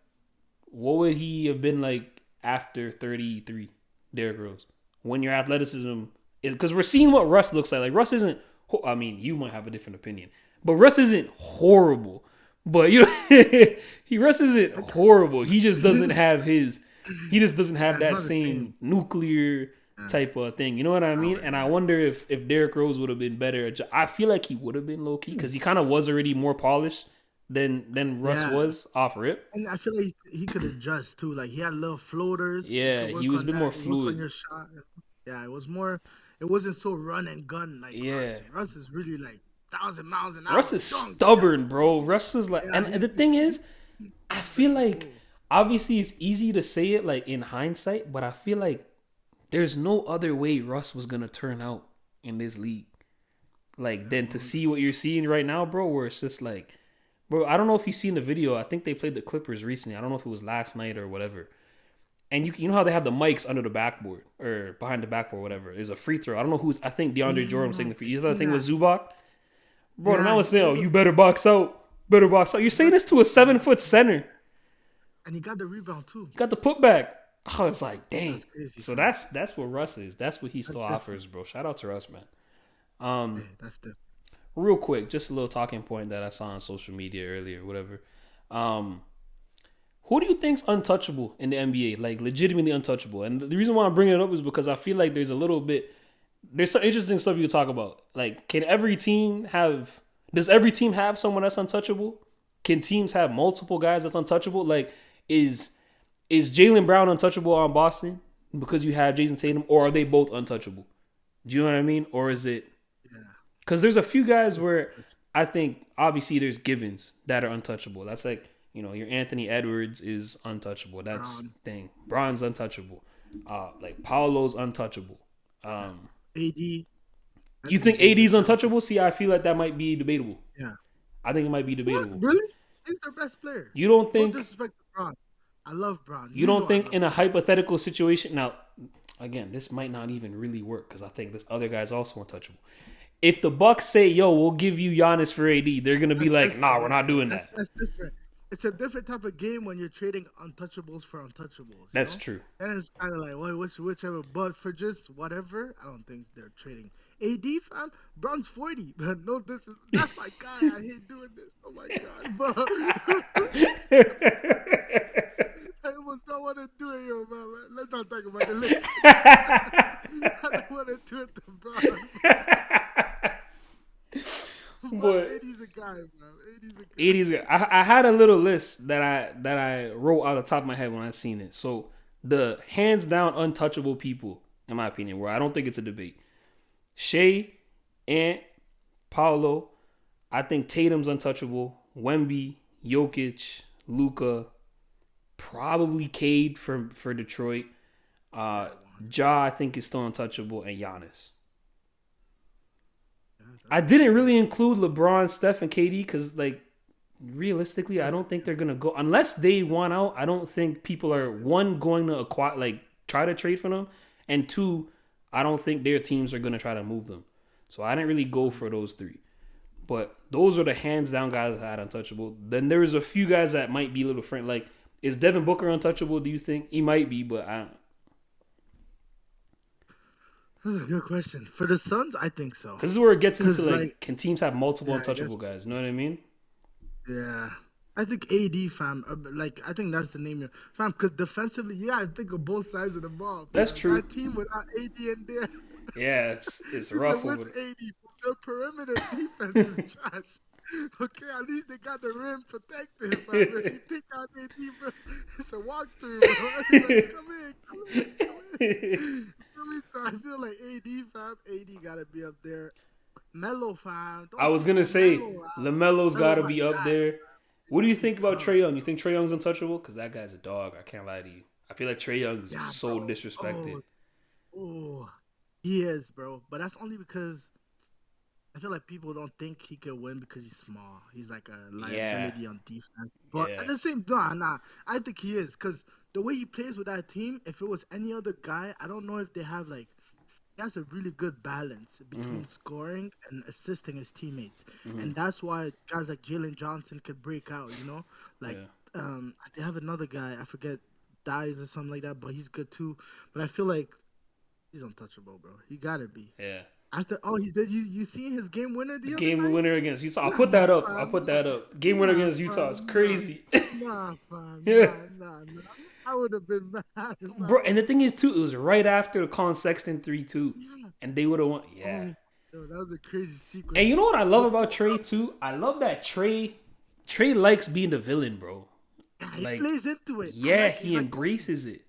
what would he have been like after 33, Derrick Rose, when your athleticism is, because we're seeing what Russ looks like. Like Russ isn't. I mean, you might have a different opinion, but Russ isn't horrible. But Russ isn't horrible. He just doesn't have his. He just doesn't have Yeah, it's that not the same same. nuclear Yeah, type of thing. You know what I mean? power. And I Yeah. wonder if Derrick Rose would have been better. I feel like he would have been low key because he kind of was already more polished than Russ Yeah, was off rip. and I feel like he could adjust too. Like he had little floaters. You Yeah, could he work was a on bit more that. Work on fluid. your shot. Yeah, it was more. It wasn't so run and gun like Yeah. Russ. Russ is really like 1,000 miles an Russ hour is dunk. stubborn, bro. Russ is like, Yeah, and the thing is, I he's feel like a like bull. obviously it's easy to say it like in hindsight, but I feel like there's no other way Russ was gonna turn out in this league. Like Yeah, than to see what you're seeing right now, bro, where it's just like, bro, I don't know if you've seen the video. I think they played the Clippers recently. I don't know if it was last night or whatever. And you know how they have the mics under the backboard or behind the backboard, whatever. There's a free throw. I don't know who's. I think DeAndre Jordan was Yeah, taking the free. I You saw the seen thing with that. Zubac, bro. And I Yeah, was he saying, oh, told you him. better box out, better box out. You're saying this to a 7 foot center. And he got the rebound too. You got the putback. I was like, That's dang. crazy, So fam. that's what Russ is. That's what he That's still different. offers, bro. Shout out to Russ, man. Um, Hey, that's different. real quick, just a little talking point that I saw on social media earlier, whatever. Um, who do you think's untouchable in the NBA? Like legitimately untouchable. And the reason why I'm bringing it up is because I feel like there's some interesting stuff you talk about. Like, does every team have someone that's untouchable? Can teams have multiple guys that's untouchable? Like, is Jaylen Brown untouchable on Boston because you have Jason Tatum, or are they both untouchable? Do you know what I mean? Or is it Yeah. because there's a few guys where I think obviously there's givens that are untouchable. That's like, your Anthony Edwards is untouchable. That's Brown, thing. Bron's untouchable. Like Paolo's untouchable. AD. I You think think AD is AD's down. untouchable? See, I feel like that might be debatable. Yeah. I think it might be What? debatable. Really? He's their best player. You don't No think disrespect to Braun. I love Braun. you You know don't I think love in a Braun. hypothetical situation now, again, this might not even really work because I think this other guy's also untouchable. If the Bucks say, "Yo, we'll give you Giannis for AD," they're gonna be That's like, "Nah, different. we're not doing that." That's different. It's a different type of game when you're trading untouchables for untouchables. That's true. Then it's kind of like, well, whichever. But for just whatever, I don't think they're trading. AD, fam, Braun's 40, but no, that's my guy. I hate doing this. Oh my god, but I almost don't want to do it, yo, man. Let's not talk about the Lakers. I don't want to do it to Braun. But But 80's a guy, man. 80's a guy. 80s. I had a little list that I wrote out of the top of my head when I seen it. So the hands down untouchable people, in my opinion, where I don't think it's a debate. Shea, Ant, Paolo. I think Tatum's untouchable. Wemby, Jokic, Luca, probably Cade for Detroit. Uh, Ja, I think is still untouchable, and Giannis. I didn't really include LeBron, Steph, and KD because, like, realistically, I don't think they're gonna go unless they want out. I don't think people are one going to acquire, like, try to trade for them, and two, I don't think their teams are gonna try to move them. So I didn't really go for those three. But those are the hands down guys I had untouchable. Then there's a few guys that might be a little friend. Like, is Devin Booker untouchable? Do you think he might be? But I don't. Good question. For the Suns, I think so. Because this is where it gets into Cause like, like, can teams have multiple yeah, I guess, untouchable guys? You know what I mean? yeah. I think AD, fam. Like, I think that's the name, fam. Because defensively, you gotta think of both sides of the ball, That's fam. true. That team without AD in there, Yeah, it's even rough with over. AD, their perimeter defense is trash. Okay, at least they got the rim protected, fam. If you take out AD, bro, it's a walkthrough, bro. Everybody, come in, come in, come in. Feel me? So I feel like AD, fam. AD gotta be up there. Melo, fam. I Don't was sleep gonna on say Melo. Lamelo's got Melo, to my be up guy. there. What do you He's think about tough. Trae Young? You think Trae Young's untouchable? Because that guy's a dog. I can't lie to you. I feel like Trae Young's Yeah, so bro. disrespected. Oh, he is, bro. But that's only because I feel like people don't think he could win because he's small. He's like a Yeah, liability on defense. But yeah. at the same nah. I think he is because the way he plays with that team, if it was any other guy, I don't know if they have like he has a really good balance Mm-hmm. between scoring and assisting his teammates, Mm-hmm. and that's why guys like Jalen Johnson could break out. Like Yeah, they have another guy I forget Dies or something like that, but he's good too. But I feel like he's untouchable, bro. He gotta be. yeah. After he did you seen his game winner The the other game night? winner against Utah. I'll put Nah, that up. I'll fam, put that up. Game winner nah, against Utah is fam, nah, crazy. nah, fam, Yeah, nah. I would have been mad if I bro. was. And the thing is too, it was right after the Colin Sexton 3-2, Yeah. and they would have won. Yeah. Oh, yo, that was a crazy And sequence. you know what I love Look, about Trey too? I love that Trey likes being the villain, bro. yeah, he Like, plays into it. I yeah, like it. he He's like Kobe. embraces it.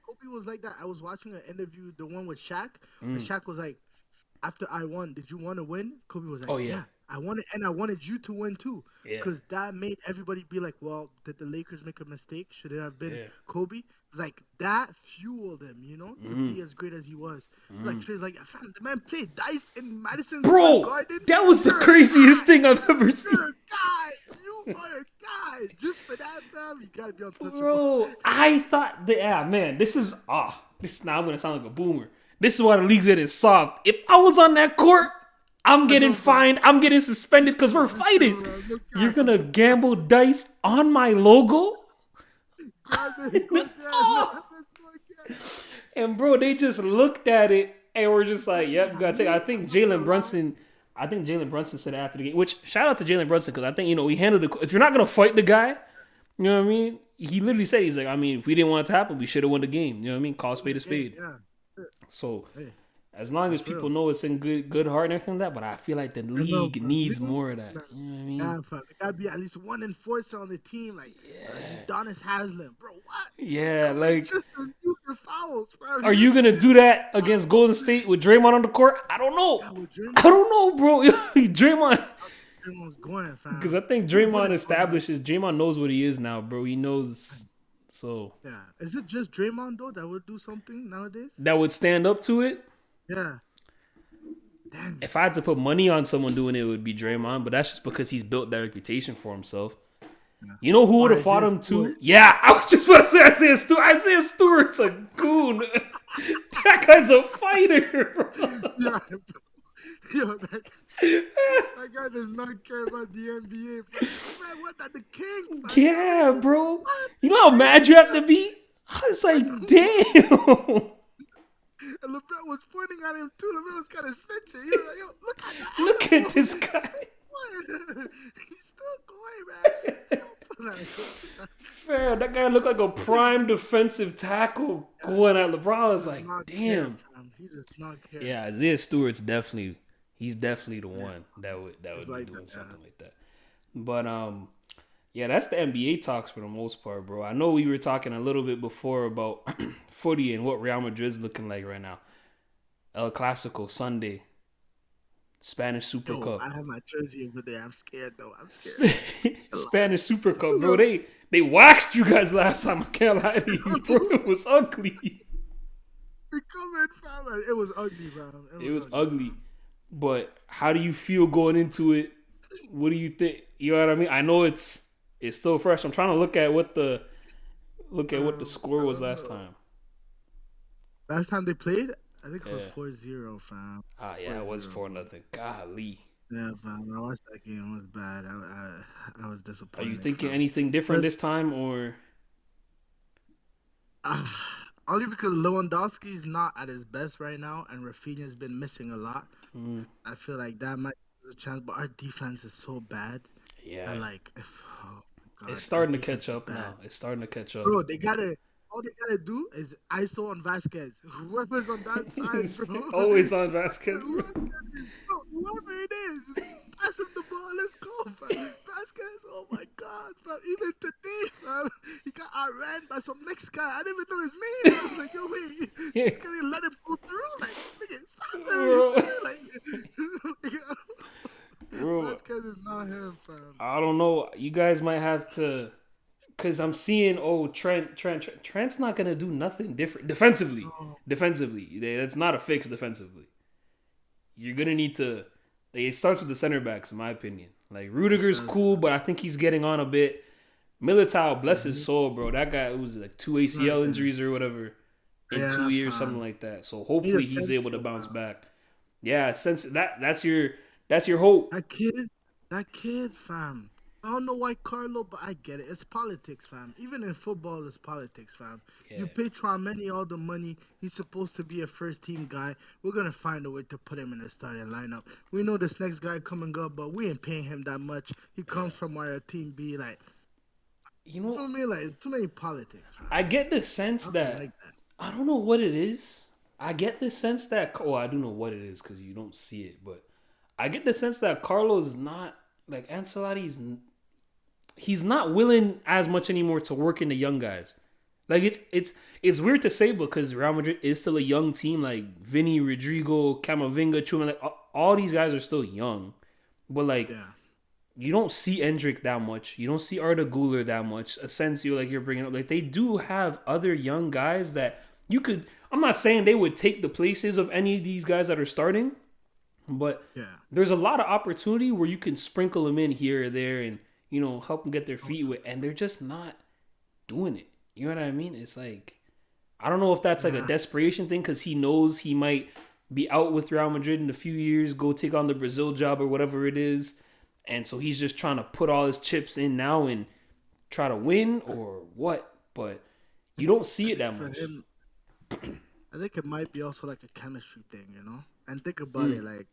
Kobe was like that. I was watching an interview, the one with Shaq, where Mm. Shaq was like, after I won, did you want to win? Kobe was like, Oh yeah, yeah, I wanted, and I wanted you to win too, yeah, because that made everybody be like, well, did the Lakers make a mistake? Should it have been yeah. Kobe? Like that fueled him, to Mm. be as great as he was. Like Mm. Trey's like, fam, the man played dice in Madison Square Bro, Garden. that was the You're a craziest guy. thing I've ever You're seen. a guy. You are a guy. Just for that, fam, you gotta be untouchable. Bro, I thought that, yeah, man, this is now I'm gonna sound like a boomer. This is why the league's getting soft. If I was on that court, I'm I getting know, fam. fined. I'm getting suspended because we're Me too, fighting. man. No You're cap. gonna gamble dice on my logo? Grab it, go again. Oh! Let's go again. And bro, they just looked at it and were just like, "Yep, you Yeah, gotta take." I me, think I'm not Jalen gonna lie. Brunson. I think Jalen Brunson said after the game. Which shout out to Jalen Brunson because I think he handled it. If you're not gonna fight the guy, you know what I mean. He literally said he's like, I mean, if we didn't want it to happen, we should have won the game. You know what I mean? Call a Win spade the a game. spade. Yeah. So Hey, as long as that's people real. know it's in good heart and everything like that, but I feel like the I know, league fam. needs more of that. Nah, You know what I mean? yeah, fam. There gotta be at least one enforcer on the team, like Yeah. Udonis Haslem. Bro, what? Yeah, Come in like, just to use your fouls, fam. are You you really gonna do just that against Golden State with Draymond on the court? I don't know. yeah, with I Draymond. don't know, bro. Draymond. Draymond's going, Because I fam. think He Draymond wouldn't go down. establishes Draymond knows what he is now, bro. He knows. So Yeah. Is it just Draymond though that would do something nowadays? that would stand up to it. Yeah. Damn. If I had to put money on someone doing it, it would be Draymond. But that's just because he's built that reputation for himself. Yeah. You know who would Or have fought Isaiah him too? Stewart. Yeah, I was just about to say Isaiah Stewart. Isaiah Stewart's a goon. That guy's a fighter, bro. Yeah. Yo, that guy does not care about the NBA. Man, what? That the king? Fam. Yeah, bro. What? You know how mad you have to be? I was I like, know. damn. And LeBron was pointing at him too. LeBron was kind of snitching. He was like, "Yo, look at the Look animal. at this He's guy. still going. He's still going, man. Man, that guy looked like a prime defensive tackle going at LeBron. I was Does like, not care, damn. fam. He does not care. Yeah, Isaiah Stewart's he's definitely the Yeah, one that would it's be like that. doing Yeah. something like that. But yeah, that's the NBA talks for the most part, bro. I know we were talking a little bit before about footy and what Real Madrid's looking like right now. El Clasico Sunday, Spanish Super Yo, Cup. I have my jersey over there. I'm scared though. I'm scared. Spanish Super Cup, bro. They waxed you guys last time. I can't lie to you, bro. It was ugly. Recovered, fam. It was ugly, fam. It was ugly. But how do you feel going into it? What do you think? You know what I mean? I know it's still fresh. I'm trying to look at what the score was last time. Last time they played, I think it was Yeah. 4-0, fam. Ah, yeah, it was 4-0. 4-0. Golly. Yeah, fam. I watched that game. It was bad. I was Are disappointed. you thinking fam. anything different this time, or Only because Lewandowski's not at his best right now, and Rafinha's been missing a lot. I feel like that might be a chance, but our defense is so bad. yeah? And like, oh my It's Our starting to defense catch is up bad. now. It's starting to catch up. Bro, all they gotta do is ISO on Vasquez. Whoever's on that side, bro. It's always on Vasquez, bro. Whoever it is, just pass him the ball. Let's go, bro. Vasquez, oh my God, bro. Even today, bro, he got outran by some next guy. I didn't even know his name. I was like, yo, wait, Yeah. he's gonna let him go through? Like, nigga, stop him. You Bro. feel me? Like, Bro, Vasquez is not him, fam. I don't know. You guys might have to, cause I'm seeing. Oh, Trent's not gonna do nothing different defensively. No, Defensively, that's not a fix. Defensively, you're gonna need to. Like, it starts with the center backs, in my opinion. Like it Rudiger's does. cool, but I think he's getting on a bit. Militao, bless his Mm-hmm. soul, bro. That guy was like 2 Not ACL good. injuries or whatever in Yeah, 2 years, something fam. like that. So Need a hopefully he's sense, able to bounce fam. back. Yeah, since that's your hope. That kid, fam. I don't know why Carlo, but I get it. It's politics, fam. Even in football, it's politics, fam. Yeah, You pay Traumeni all the money. He's supposed to be a first team guy. We're gonna find a way to put him in the starting lineup. We know this next guy coming up, but we ain't paying him that much. He comes from our team B. Like, you you know, feel me? Like, it's too many politics, fam. I get the sense I don't that like that. I don't know what it is. I get the sense that I do know what it is because you don't see it, but I get the sense that Carlos is not like Ancelotti's. He's not willing as much anymore to work in the young guys. Like it's weird to say because Real Madrid is still a young team. Like Vinny, Rodrigo, Camavinga, Chuma, like all these guys are still young, but like Yeah. you don't see Endrick that much. You don't see Arda Guler that much. Asensio, like you're bringing up, like they do have other young guys that you could. I'm not saying they would take the places of any of these guys that are starting, but Yeah. there's a lot of opportunity where you can sprinkle them in here or there and help them get their feet wet, and they're just not doing it. You know what I mean? It's like I don't know if that's like a Yeah. desperation thing because he knows he might be out with Real Madrid in a few years, go take on the Brazil job or whatever it is, and so he's just trying to put all his chips in now and try to win or what. But you don't see I it think that for much. him, I think it might be also like a chemistry thing, you know? And think about Mm. it, like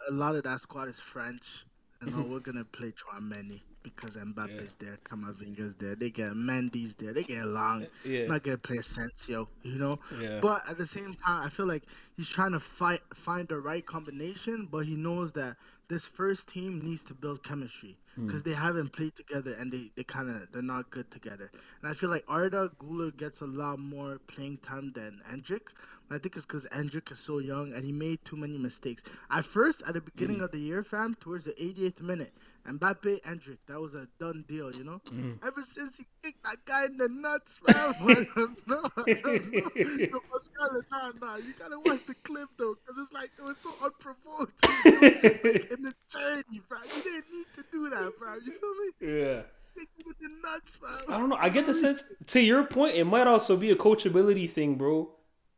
a lot of that squad is French. You know, we're gonna play Tchouameni because Yeah, Mbappe's there, Camavinga's there, they get Mendy's there, they get Long. yeah, Not gonna play Asensio, you know. yeah, But at the same time, I feel like he's trying to find the right combination, but he knows that this first team needs to build chemistry mm. because they haven't played together and they're not good together. And I feel like Arda Güler gets a lot more playing time than Endrick. I think it's because Endrick is so young and he made too many mistakes. At first, at the beginning of the year, fam, towards the 88th minute, Mbappe, Endrick, that was a done deal, you know? Mm. Ever since he kicked that guy in the nuts, fam, no, no, Skyler, nah, you gotta watch the clip though, because it's like, it was so unprovoked. It was just like in the journey, fam. You didn't need to do that, fam. You feel me? Yeah. Kicked him in the nuts, I fam. don't know. I For get no the sense. reason. To your point, it might also be a coachability thing, bro.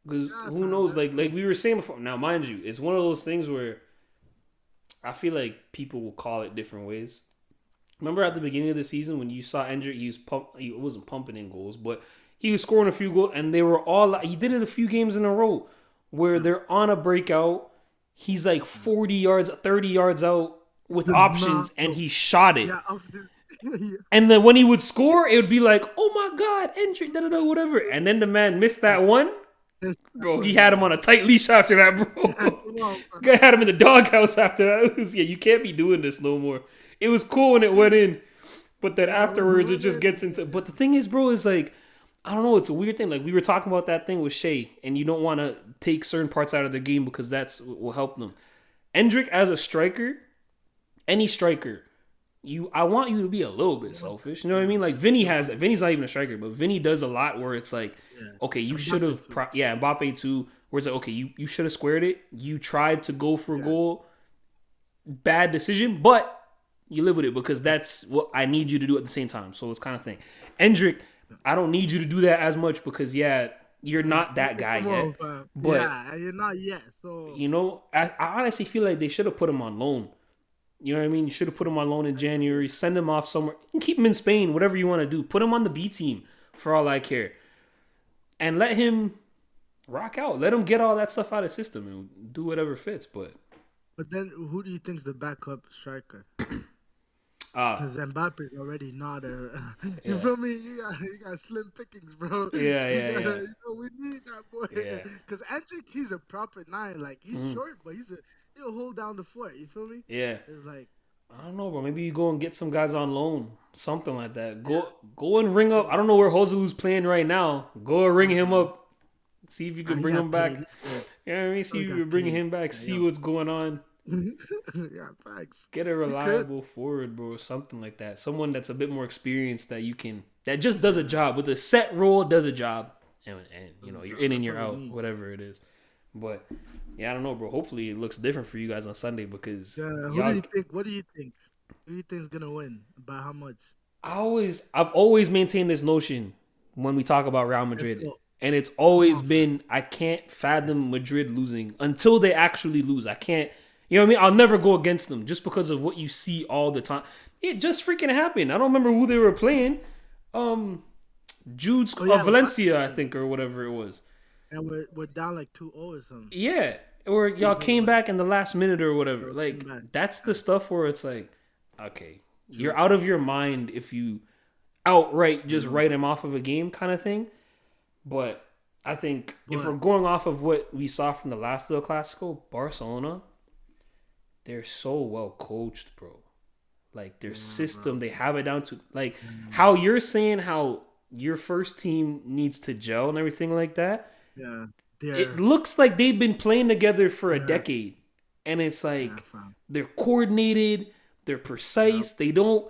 Because Yeah, who fam, knows? that's Like true. we were saying before. Now, mind you, it's one of those things where I feel like people will call it different ways. Remember at the beginning of the season when you saw Endrick, he wasn't pumping in goals, but he was scoring a few goals, and they were all. He did it a few games in a row where Yeah. they're on a breakout. He's like 40 yards, 30 yards out with Just options, not, and yo. he shot it. Yeah, of this. Yeah. And then when he would score, it would be like, "Oh my God, Endrick, da da da, whatever." And then the man missed that one, This bro. He had him yeah. on a tight leash after that, Yeah, bro. come on, fam. Guy had him in the doghouse after that. It was, yeah, you can't be doing this no more. It was cool when it went in, but then Yeah, when he afterwards it went just in, gets into. But the thing is, bro, is like I don't know. It's a weird thing. Like we were talking about that thing with Shea, and you don't want to take certain parts out of the game because that's what will help them. Endrick as a striker, any striker, I want you to be a little bit selfish. You know what I yeah, mean? Like Vinny's not even a striker, but Vinny does a lot where it's like, yeah. okay, you And should Mbappe have, too. Mbappe too, where it's like, okay, you should have squared it. You tried to go for a Yeah. goal, bad decision, but you live with it because that's what I need you to do at the same time. So it's kind of thing. Endrick, I don't need you to do that as much because you're not that guy Come yet. on, fam. But Yeah, and you're not yet. So I honestly feel like they should have put him on loan. You know what I mean? You should have put him on loan in January. Send him off somewhere. You can keep him in Spain, whatever you want to do. Put him on the B team for all I care. And let him rock out. Let him get all that stuff out of the system and do whatever fits. But but then who do you think's the backup striker? Ah, Because Mbappe's already not a. You yeah, feel me? You got slim pickings, bro. yeah, You yeah, gotta, yeah, we need that boy. yeah. Because Andrick, he's a proper nine. Like he's Mhm. short, but he'll hold down the fort. You feel me? Yeah. It's like, I don't know, bro. Maybe you go and get some guys on loan, something like that. yeah, Go and ring up. I don't know where Joselu's playing right now. Go and ring him mm-hmm. up. See if you can He bring got him paid. back. He's good. You know what I mean? See Oh, he if you got can bring paid. him back. Yeah, See yo. what's going on. Yeah, facts. Get a He could. reliable forward, bro. Something like that. Someone that's a bit more experienced that just does a Yeah, job with a set role, does a job, and you does know a you're job. in and That's you're what we out, need. whatever it is. But yeah, I don't know, bro. Hopefully it looks different for you guys on Sunday because Yeah. Who do y'all. you think? What do you think? Who do you think's gonna win? By how much? I've always maintained this notion when we talk about Real Let's Madrid, go. and it's Come always on, fam. been I can't fathom Yes. Madrid losing until they actually lose. I can't, you know what I mean? I'll never go against them just because of what you see all the time. It just freaking happened. I don't remember who they were playing. Um, Jude's Oh yeah, it was us. Valencia, I think, or whatever it was. And we're down like 2-0 or something. Yeah, or y'all That's what it came was. back in the last minute or So whatever. we came Like back. that's the Yeah, stuff where it's like, okay, you're true. out of your mind if you outright I just know. write him off of a game kind of thing. But I think if we're But going off of what we saw from the last little Clasico, Barcelona, they're so well coached, bro. Like their yeah, system, bro. they have it down to like Mm, how you're saying how your first team needs to gel and everything like that. yeah, It they're looks like they've been playing together for a yeah, decade. And it's yeah, like fam. they're coordinated, they're Yep. precise, they don't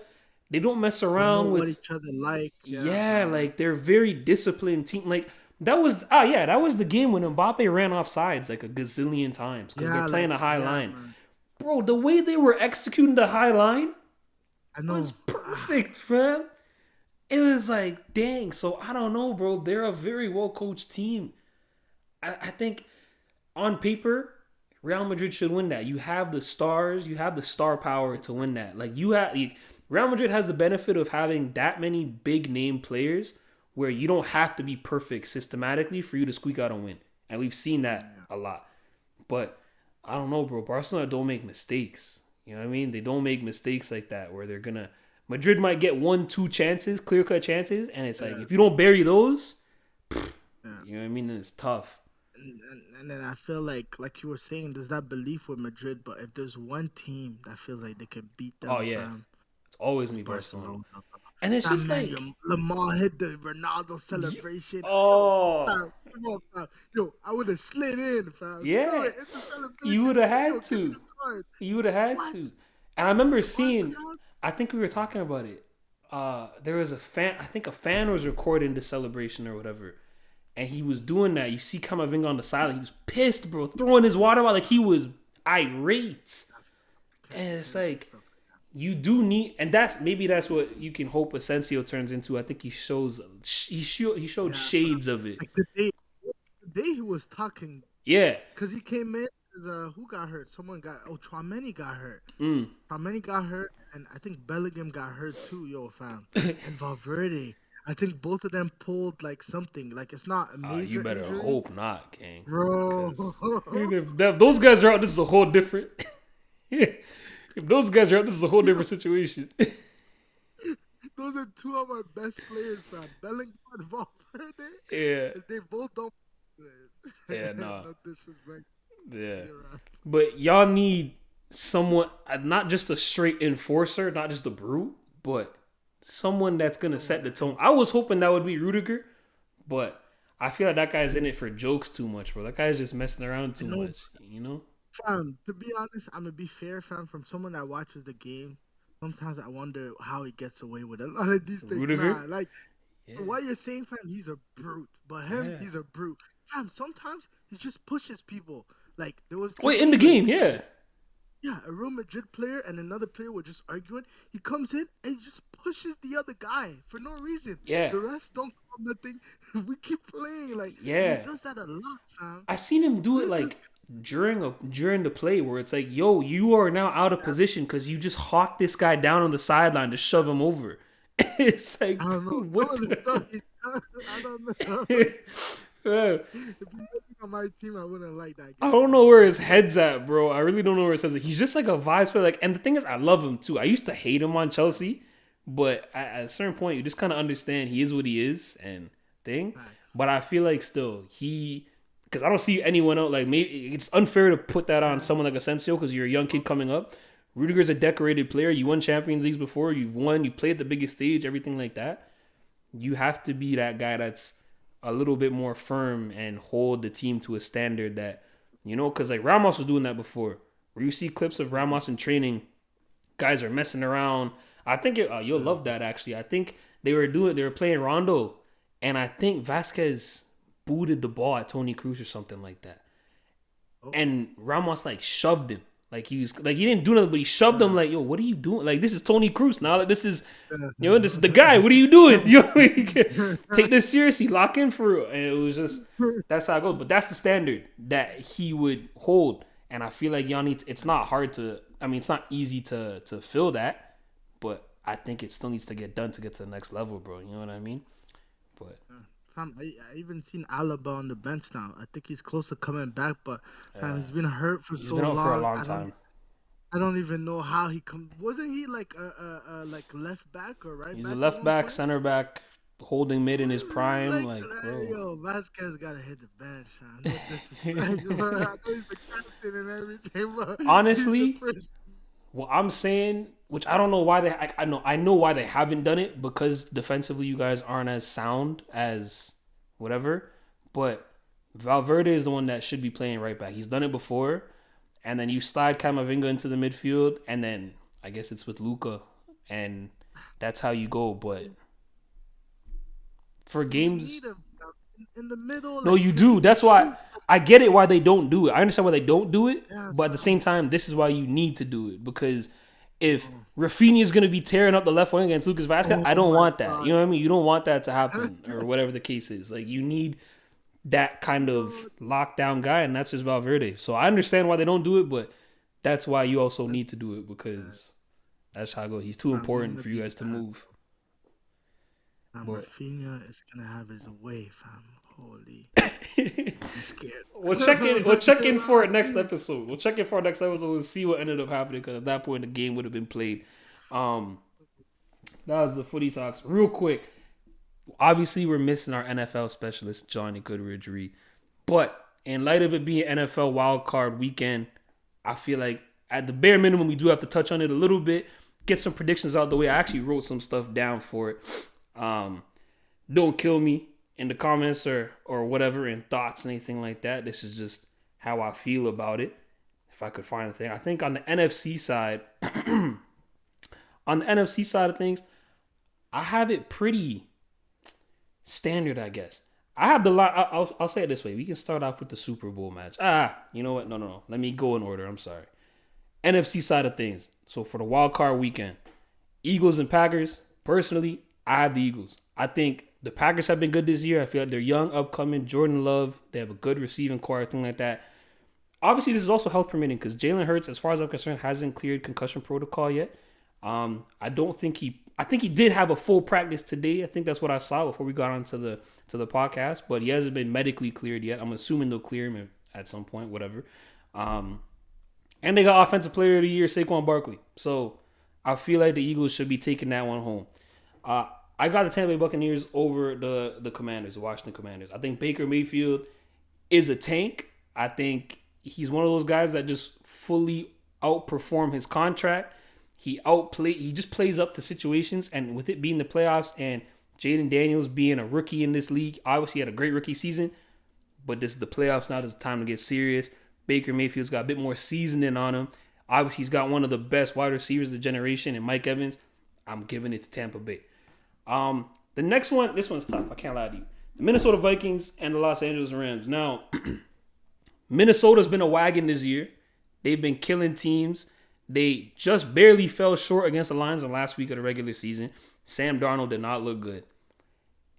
mess They know around what with each other like. Yeah, yeah, fam. like they're very disciplined team. Like that was the game when Mbappe ran off sides like a gazillion times because they're Yeah, playing like a high yeah, line. man. Bro, the way they were executing the high line I was know. perfect, man. It was like, dang. So I don't know, bro. They're a very well coached team. I think on paper, Real Madrid should win that. You have the stars, you have the star power to win that. Real Madrid has the benefit of having that many big name players where you don't have to be perfect systematically for you to squeak out a win. And we've seen that Yeah. a lot. But I don't know, bro. Barcelona don't make mistakes. You know what I mean? They don't make mistakes like that where they're gonna Madrid might get 1, 2 chances, clear cut chances, and it's like Yeah, if you don't bury those, yeah. you know what I mean, then it's tough. And then I feel like you were saying, there's that belief with Madrid, but if there's one team that feels like they could beat Oh them, yeah. fam, It's always it's me Barcelona. Barcelona. And it's That just man, like Lamar hit the Ronaldo y- celebration. Yo, oh fam, come on, fam. Yo, I would have slid in, fam. Screw yeah. it. It's a You celebration. would have had Yo, give me to. the card. You would have had What? to. And I remember What, seeing fam? I think we were talking about it. There was a fan I think a fan was recording the celebration or whatever. And he was doing that. You see Kamavinga on the sideline. He was pissed, bro, throwing his water out like he was irate. And it's Can't do like stuff like that. you do need, and that's what you can hope Asensio turns into. I think he showed Yeah, fam. shades of it. Like the day he was talking, Yeah. because he came in, 'cause, who got hurt? Tchouaméni got hurt. Mm. Tchouaméni got hurt, and I think Bellingham got hurt too, yo, fam. And Valverde. I think both of them pulled like something. Like it's not a You major better injury, hope not, gang. bro. Because if those guys are out, this is a whole different. If those guys are out, this is a whole different situation. Those are two of our best players, fam. Bellingham and Valverde. Yeah. If they both don't, Yeah, nah. no disrespect. Yeah. You're right. But y'all need someone, not just a straight enforcer, not just a brute, but someone that's going to set the tone. I was hoping that would be Rudiger, but I feel like that guy's in it for jokes too much, bro. That guy's just messing around too much, you know? Fam, to be honest, I'm gonna be fair, fam. From someone that watches the game, sometimes I wonder how he gets away with a lot of these things. Rudiger? Nah, like Yeah. what you're saying, fam, he's a brute. But him, Yeah. he's a brute. Fam, sometimes he just pushes people. Like there was Wait, in the today, game, yeah. yeah, a Real Madrid player and another player were just arguing. He comes in and he just pushes the other guy for no reason. Yeah. The refs don't call nothing. We keep playing. Like Yeah. he does that a lot, fam. I seen him do it like during the play where it's like, yo, you are now out of position because you just hawked this guy down on the sideline to shove him over. It's like, I don't know. Some what of the stuff the he does, I don't know. Yeah. If he really on my team, I wouldn't like that I guy, don't man. know where his head's at, bro. I really don't know where his head's at. He's just like a vibes player. Like, and the thing is, I love him too. I used to hate him on Chelsea, but at a certain point, you just kind of understand he is what he is and thing. Facts. But I feel like still because I don't see anyone else. Like, maybe it's unfair to put that on someone like Asensio because you're a young kid coming up. Rudiger's a decorated player. You won Champions Leagues before. You've played the biggest stage, everything like that. You have to be that guy that's a little bit more firm and hold the team to a standard that, because like Ramos was doing that before. Where you see clips of Ramos in training, guys are messing around. I think you'll love that actually. I think they were playing Rondo, and I think Vasquez booted the ball at Tony Cruz or something like that. Oh, And Ramos like shoved him. Like he didn't do nothing, but he shoved him like, yo, what are you doing? Like this is Tony Cruz now. Like this is the guy. What are you doing? You know what I mean? Take this seriously. Lock in for real. And it was just that's how it goes. But that's the standard that he would hold. And I feel like y'all it's not hard to. I mean, it's not easy to fill that. But I think it still needs to get done to get to the next level, bro. You know what I mean? But fam, I even seen Alaba on the bench now. I think he's close to coming back, but fam, uh, he's been hurt for he's so been out long. for a long time. I don't even know how he come. Wasn't he like like left back or right He's back a at left one back, point? center back, holding mid in his prime. Like, Like, bro. yo, Vasquez gotta hit the bench, man. No disrespect, but I know he's the captain and everything, but he's the Honestly, first. what I'm saying, which I don't know why I know why they haven't done it because defensively you guys aren't as sound as whatever. But Valverde is the one that should be playing right back. He's done it before, and then you slide Camavinga into the midfield, and then I guess it's with Luka, and that's how you go. But for You games, need him in the middle, no, like, you cause he do. can That's why shoot. I get it why they don't do it. I understand why they don't do it, Yeah, but at the same fam. time, this is why you need to do it because if Rafinha is gonna be tearing up the left wing against Lucas Vazquez, Oh I don't my want that. god. You know what I mean? You don't want that to happen or whatever the case is. Like you need that kind of lockdown guy, and that's just Valverde. So I understand why they don't do it, but that's why you also need to do it because that's how I go. He's too I'm important gonna for you be guys to sad. move. But Rafinha is gonna have his way, fam. Holy, I'm scared. we'll check in. We'll check in for it next episode. We'll check in for our next episode and see what ended up happening. Because at that point, the game would have been played. Um, that was the footy talks. Real quick. Obviously, we're missing our NFL specialist Johnny Goodrich Reed, but in light of it being NFL Wild Card Weekend, I feel like at the bare minimum we do have to touch on it a little bit. Get some predictions out the way. I actually wrote some stuff down for it. Don't kill me in the comments or whatever in thoughts and anything like that. This is just how I feel about it. If I could find a thing, I think on the NFC side, of things, I have it pretty standard, I guess. I have the lot. I'll say it this way. We can start off with the Super Bowl match. You know what? No. Let me go in order. I'm sorry. NFC side of things. So for the wild card weekend, Eagles and Packers. Personally, I have the Eagles. I think the Packers have been good this year. I feel like they're young, upcoming. Jordan Love. They have a good receiving core, everything like that. Obviously, this is also health permitting because Jalen Hurts, as far as I'm concerned, hasn't cleared concussion protocol yet. I don't think I think he did have a full practice today. I think that's what I saw before we got onto the podcast. But he hasn't been medically cleared yet. I'm assuming they'll clear him at some point, whatever. And they got Offensive Player of the Year, Saquon Barkley. So I feel like the Eagles should be taking that one home. I got the Tampa Bay Buccaneers over the Commanders, the Washington Commanders. I think Baker Mayfield is a tank. I think he's one of those guys that just fully outperform his contract. He just plays up to situations, and with it being the playoffs and Jaden Daniels being a rookie in this league, obviously he had a great rookie season, but this is the playoffs now. This is the time to get serious. Baker Mayfield's got a bit more seasoning on him. Obviously, he's got one of the best wide receivers of the generation, and Mike Evans. I'm giving it to Tampa Bay. The next one, this one's tough. I can't lie to you. The Minnesota Vikings and the Los Angeles Rams. Now, Minnesota's been a wagon this year. They've been killing teams. They just barely fell short against the Lions in the last week of the regular season. Sam Darnold did not look good.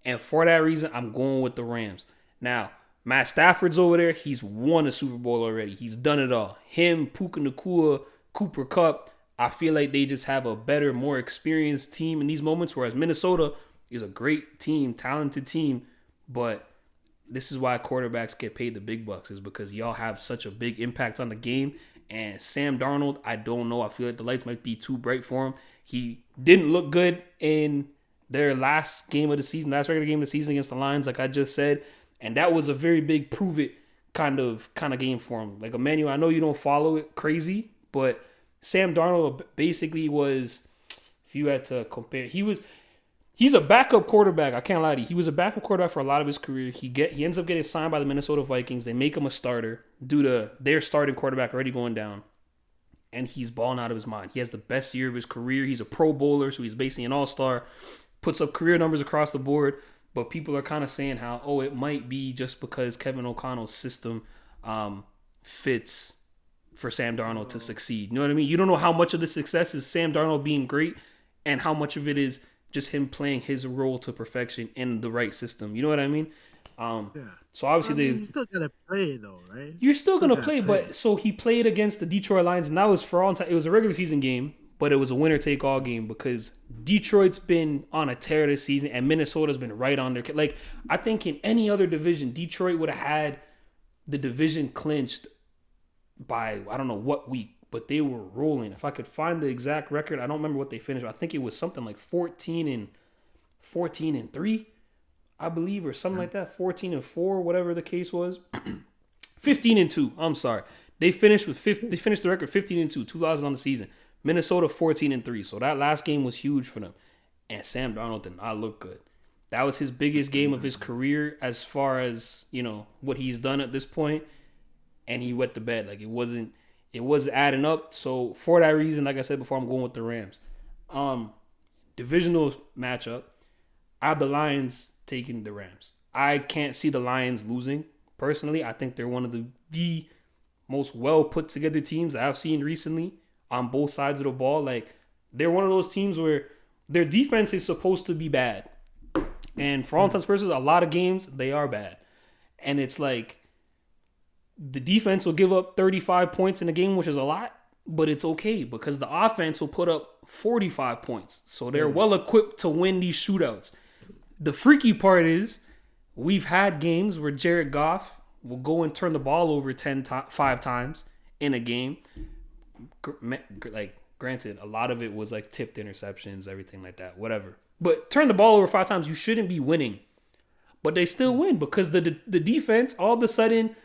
And for that reason, I'm going with the Rams. Now, Matt Stafford's over there. He's won a Super Bowl already. He's done it all. Him, Puka Nacua, Cooper Kupp. I feel like they just have a better, more experienced team in these moments, whereas Minnesota is a great team, talented team, but this is why quarterbacks get paid the big bucks, is because y'all have such a big impact on the game. And Sam Darnold, I don't know. I feel like the lights might be too bright for him. He didn't look good in their last game of the season, last regular game of the season against the Lions, like I just said. And that was a very big prove it kind of game for him. Like, Emmanuel, I know you don't follow it crazy, but Sam Darnold basically was, if you had to compare, he's a backup quarterback. I can't lie to you. He was a backup quarterback for a lot of his career. He ends up getting signed by the Minnesota Vikings. They make him a starter due to their starting quarterback already going down. And he's balling out of his mind. He has the best year of his career. He's a Pro Bowler, so he's basically an all-star. Puts up career numbers across the board. But people are kind of saying how, it might be just because Kevin O'Connell's system fits for Sam Darnold to succeed. You know what I mean? You don't know how much of the success is Sam Darnold being great and how much of it is just him playing his role to perfection in the right system. You know what I mean? So obviously you still gotta play though, right? You're still gonna play, but so he played against the Detroit Lions, and that was for all time. It was a regular season game, but it was a winner take all game because Detroit's been on a tear this season, and Minnesota's been right on their. Like, I think in any other division, Detroit would have had the division clinched by I don't know what week. But they were rolling. If I could find the exact record, I don't remember what they finished. I think it was something like 14-3, I believe, or something like that. 14-4, whatever the case was. 15-2. I'm sorry. They finished the record 15-2, 2 losses on the season. Minnesota 14-3. So that last game was huge for them. And Sam Darnold did not look good. That was his biggest game of his career as far as, what he's done at this point. And he wet the bed. Like, it wasn't adding up. So for that reason, like I said before, I'm going with the Rams. Divisional matchup, I have the Lions taking the Rams. I can't see the Lions losing. Personally, I think they're one of the most well put together teams I've seen recently on both sides of the ball. Like, they're one of those teams where their defense is supposed to be bad. And for all intents and purposes, a lot of games, they are bad. And it's like, the defense will give up 35 points in a game, which is a lot, but it's okay because the offense will put up 45 points. So they're well equipped to win these shootouts. The freaky part is we've had games where Jared Goff will go and turn the ball over 5 times in a game. Like, granted, a lot of it was like tipped interceptions, everything like that, whatever. But turn the ball over 5 times, you shouldn't be winning. But they still win because the defense all of a sudden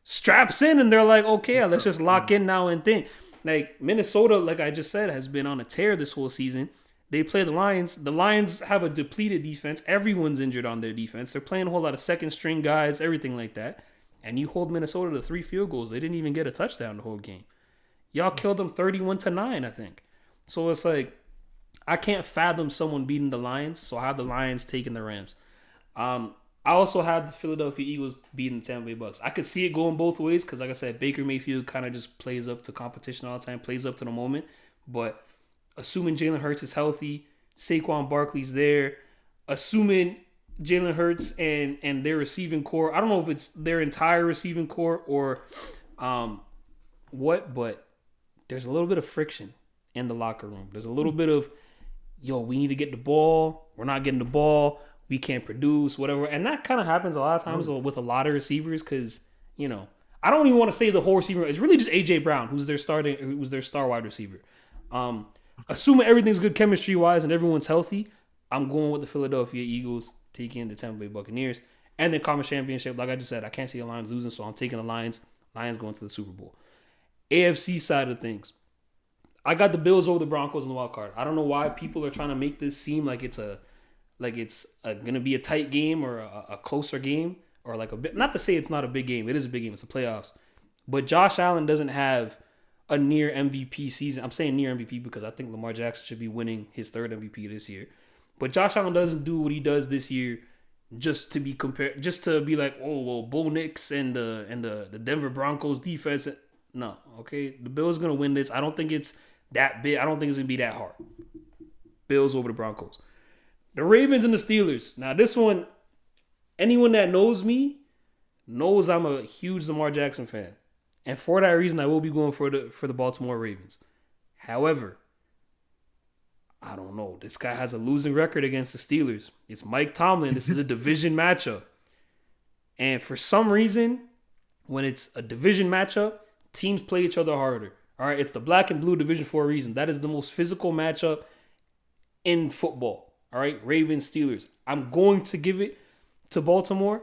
straps in and they're like, okay, let's just lock in now and think. Like, Minnesota, like I just said, has been on a tear this whole season. They play the Lions. The Lions have a depleted defense. Everyone's injured on their defense. They're playing a whole lot of second string guys, everything like that. And you hold Minnesota to 3 field goals. They didn't even get a touchdown the whole game. Y'all killed them 31-9, I think. So it's like, I can't fathom someone beating the Lions, so I have the Lions taking the Rams. I also have the Philadelphia Eagles beating the Tampa Bay Bucks. I could see it going both ways because, like I said, Baker Mayfield kind of just plays up to competition all the time, plays up to the moment. But assuming Jalen Hurts is healthy, Saquon Barkley's there, assuming Jalen Hurts and their receiving core, I don't know if it's their entire receiving core or what, but there's a little bit of friction in the locker room. There's a little bit of, we need to get the ball. We're not getting the ball. We can't produce, whatever. And that kind of happens a lot of times with a lot of receivers because, I don't even want to say the whole receiver. It's really just A.J. Brown, who's their star wide receiver. Assuming everything's good chemistry-wise and everyone's healthy, I'm going with the Philadelphia Eagles taking the Tampa Bay Buccaneers. And then conference championship, like I just said, I can't see the Lions losing, so I'm taking the Lions. Lions going to the Super Bowl. AFC side of things, I got the Bills over the Broncos in the wild card. I don't know why people are trying to make this seem like it's gonna be a tight game or a closer game or like a bit. Not to say it's not a big game. It is a big game. It's the playoffs. But Josh Allen doesn't have a near MVP season. I'm saying near MVP because I think Lamar Jackson should be winning his 3rd MVP this year. But Josh Allen doesn't do what he does this year just to be compared, just to be like, oh well, Bo Nix and the Denver Broncos defense. No, okay, the Bills are gonna win this. I don't think it's that big. I don't think it's gonna be that hard. Bills over the Broncos. The Ravens and the Steelers. Now this one, anyone that knows me knows I'm a huge Lamar Jackson fan. And for that reason, I will be going for the Baltimore Ravens. However, I don't know. This guy has a losing record against the Steelers. It's Mike Tomlin. This is a division matchup. And for some reason, when it's a division matchup, teams play each other harder. All right, it's the black and blue division for a reason. That is the most physical matchup in football. All right, Ravens, Steelers. I'm going to give it to Baltimore.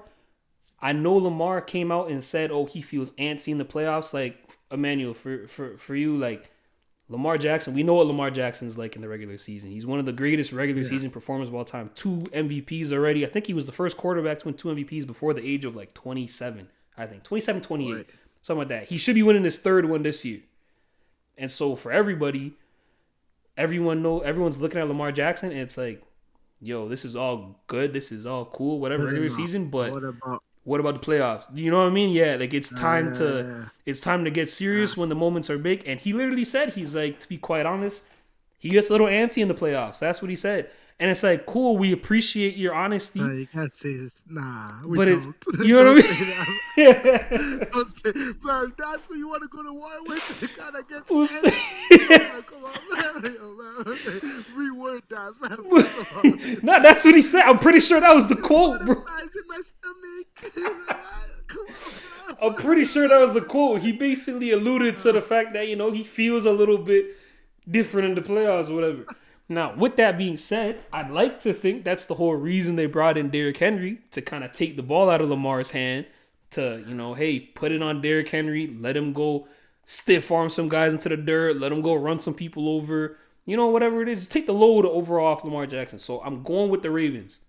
I know Lamar came out and said, "Oh, he feels antsy in the playoffs." Like Emmanuel, for you, like Lamar Jackson. We know what Lamar Jackson is like in the regular season. He's one of the greatest regular season performers of all time. 2 MVPs already. I think he was the first quarterback to win 2 MVPs before the age of like 27. I think 27, 28, right. Something like that. He should be winning his 3rd one this year. And so for everybody, everyone's looking at Lamar Jackson, and it's like, yo, this is all good. This is all cool. Whatever regular season, but what about the playoffs? You know what I mean? Yeah, like it's time to get serious when the moments are big. And he literally said, he's like, to be quite honest, he gets a little antsy in the playoffs. That's what he said. And it's like, cool, we appreciate your honesty. You can't say this. Nah, we but don't. You know what I mean? Don't say, man, that's what you want to go to war with? The guy that gets antsy. Come on, man. Reword that, man. No, that's what he said. I'm pretty sure that was the quote, bro. I'm pretty sure that was the quote. He basically alluded to the fact that, he feels a little bit different in the playoffs or whatever. Now, with that being said, I'd like to think that's the whole reason they brought in Derrick Henry, to kind of take the ball out of Lamar's hand, to, hey, put it on Derrick Henry, let him go stiff arm some guys into the dirt, let him go run some people over, whatever it is. Just take the load overall off Lamar Jackson. So I'm going with the Ravens.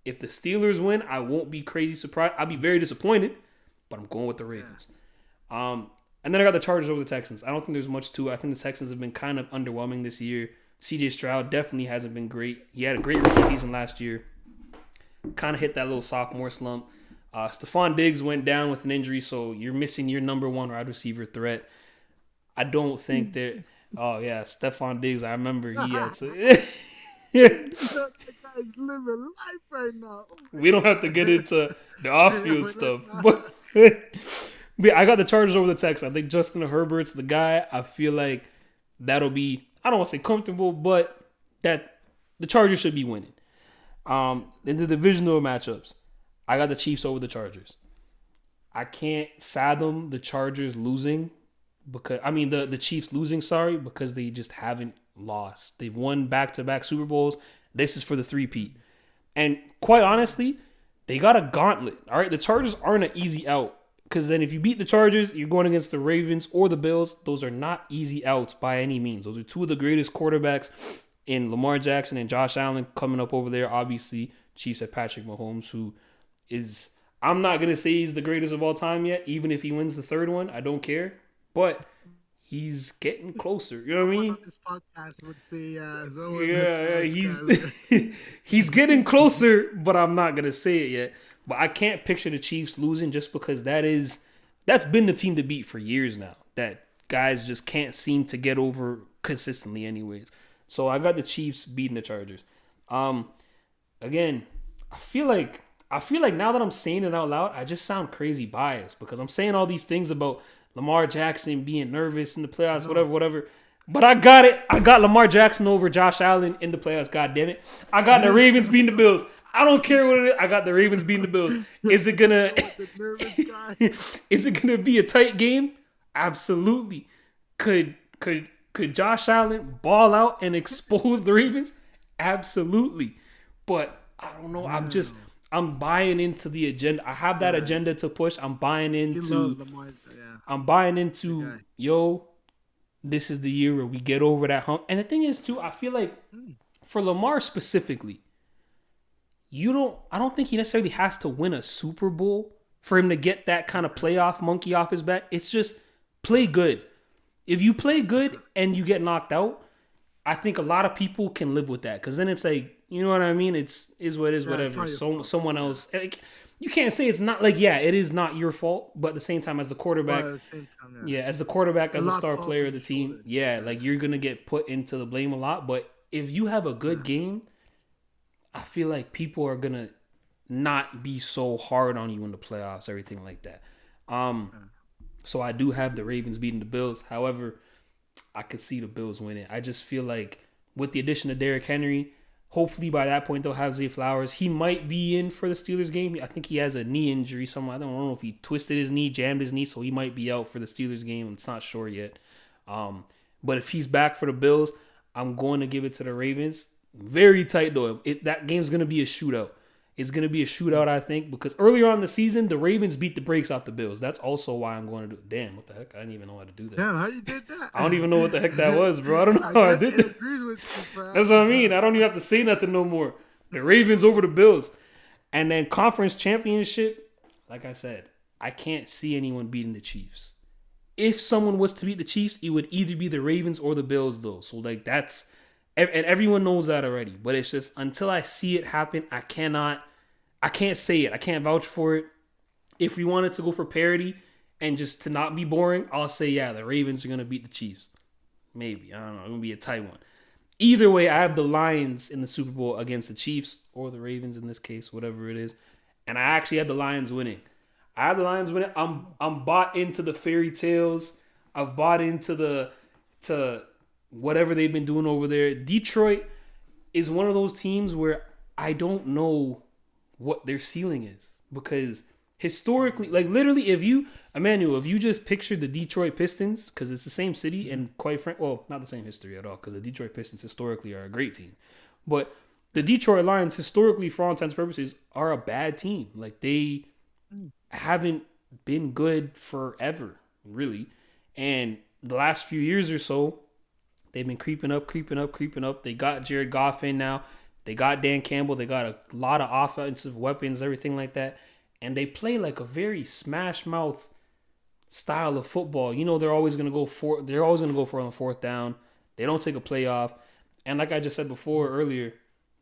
If the Steelers win, I won't be crazy surprised. I'll be very disappointed, but I'm going with the Ravens. And then I got the Chargers over the Texans. I don't think there's much to it. I think the Texans have been kind of underwhelming this year. CJ Stroud definitely hasn't been great. He had a great rookie season last year. Kind of hit that little sophomore slump. Stephon Diggs went down with an injury, so you're missing your number 1 wide receiver threat. I don't think that... Oh, yeah, Stephon Diggs. I remember he had to... That guy's living life right now. We don't have to get into the off-field stuff. But I got the Chargers over the Texans. I think Justin Herbert's the guy. I feel like that'll be... I don't want to say comfortable, but that the Chargers should be winning. In the divisional matchups, I got the Chiefs over the Chargers. I can't fathom the Chargers losing the Chiefs losing, because they just haven't lost. They've won back-to-back Super Bowls. This is for the 3-peat. And quite honestly, they got a gauntlet. All right, the Chargers aren't an easy out. Because then if you beat the Chargers, you're going against the Ravens or the Bills. Those are not easy outs by any means. Those are 2 of the greatest quarterbacks in Lamar Jackson and Josh Allen coming up over there. Obviously, Chiefs have Patrick Mahomes, who is, I'm not going to say he's the greatest of all time yet, even if he wins the 3rd one. I don't care. But he's getting closer. You know what I mean? This podcast would say, he's getting closer, but I'm not going to say it yet. But I can't picture the Chiefs losing, just because that's been the team to beat for years now. That guys just can't seem to get over consistently anyways. So I got the Chiefs beating the Chargers. Again, I feel like now that I'm saying it out loud, I just sound crazy biased, because I'm saying all these things about Lamar Jackson being nervous in the playoffs, whatever. But I got it. I got Lamar Jackson over Josh Allen in the playoffs. God damn it. I got the Ravens beating the Bills. I don't care what it is. I got the Ravens beating the Bills. Is it gonna be a tight game? Absolutely. Could Josh Allen ball out and expose the Ravens? Absolutely. But I don't know. I'm buying into the agenda. I have that agenda to push. I'm buying into. This is the year where we get over that hump. And the thing is, too, I feel like for Lamar specifically, I don't think he necessarily has to win a Super Bowl for him to get that kind of playoff monkey off his back. It's just play good. If you play good and you get knocked out, I think a lot of people can live with that. Because then it's like, you know what I mean? Is what it is, whatever. Someone else... Like, you can't say it's not like, it is not your fault, but at the same time, as the quarterback, as a star player of the team, like you're going to get put into the blame a lot. But if you have a good game, I feel like people are going to not be so hard on you in the playoffs, everything like that. So I do have the Ravens beating the Bills. However, I could see the Bills winning. I just feel like with the addition of Derrick Henry, Hopefully by that point they'll have Zay Flowers. He might be in for the Steelers game. I think he has a knee injury. I don't know if he twisted his knee, jammed his knee, so he might be out for the Steelers game. It's not sure yet. Um, but if he's back for the Bills, I'm going to give it to the Ravens. Very tight though. That game's going to be a shootout. It's going to be a shootout, I think, because earlier on in the season, the Ravens beat the brakes off the Bills. That's also why I'm going to do it. Damn, what the heck? I didn't even know how to do that. Damn, how you did that? I don't even know what the heck that was, bro. I don't know I how I guess did it that. agrees with you, bro. That's what I mean. I don't even have to say nothing no more. The Ravens over the Bills. And then conference championship, like I said, I can't see anyone beating the Chiefs. If someone was to beat the Chiefs, it would either be the Ravens or the Bills, though. So, like, that's, and everyone knows that already. But it's just, until I see it happen, I can't say it. I can't vouch for it. If we wanted to go for parity and just to not be boring, I'll say, yeah, the Ravens are going to beat the Chiefs. Maybe. I don't know. It's going to be a tight one. Either way, I have the Lions in the Super Bowl against the Chiefs or the Ravens in this case, whatever it is. And I actually had the Lions winning. I have the Lions winning. I'm bought into the fairy tales. I've bought into to whatever they've been doing over there. Detroit is one of those teams where I don't know what their ceiling is, because historically, like literally, if you just pictured the Detroit Pistons, because it's the same city and quite frank, well, not the same history at all, because the Detroit Pistons historically are a great team, but the Detroit Lions historically, for all intents and purposes, are a bad team. Like they haven't been good forever, really, and the last few years or so, they've been creeping up, creeping up, creeping up. They got Jared Goff in now. They got Dan Campbell. They got a lot of offensive weapons, everything like that. And they play like a very smash mouth style of football. You know, they're always gonna go for on the fourth down. They don't take a play off. And like I just said before earlier,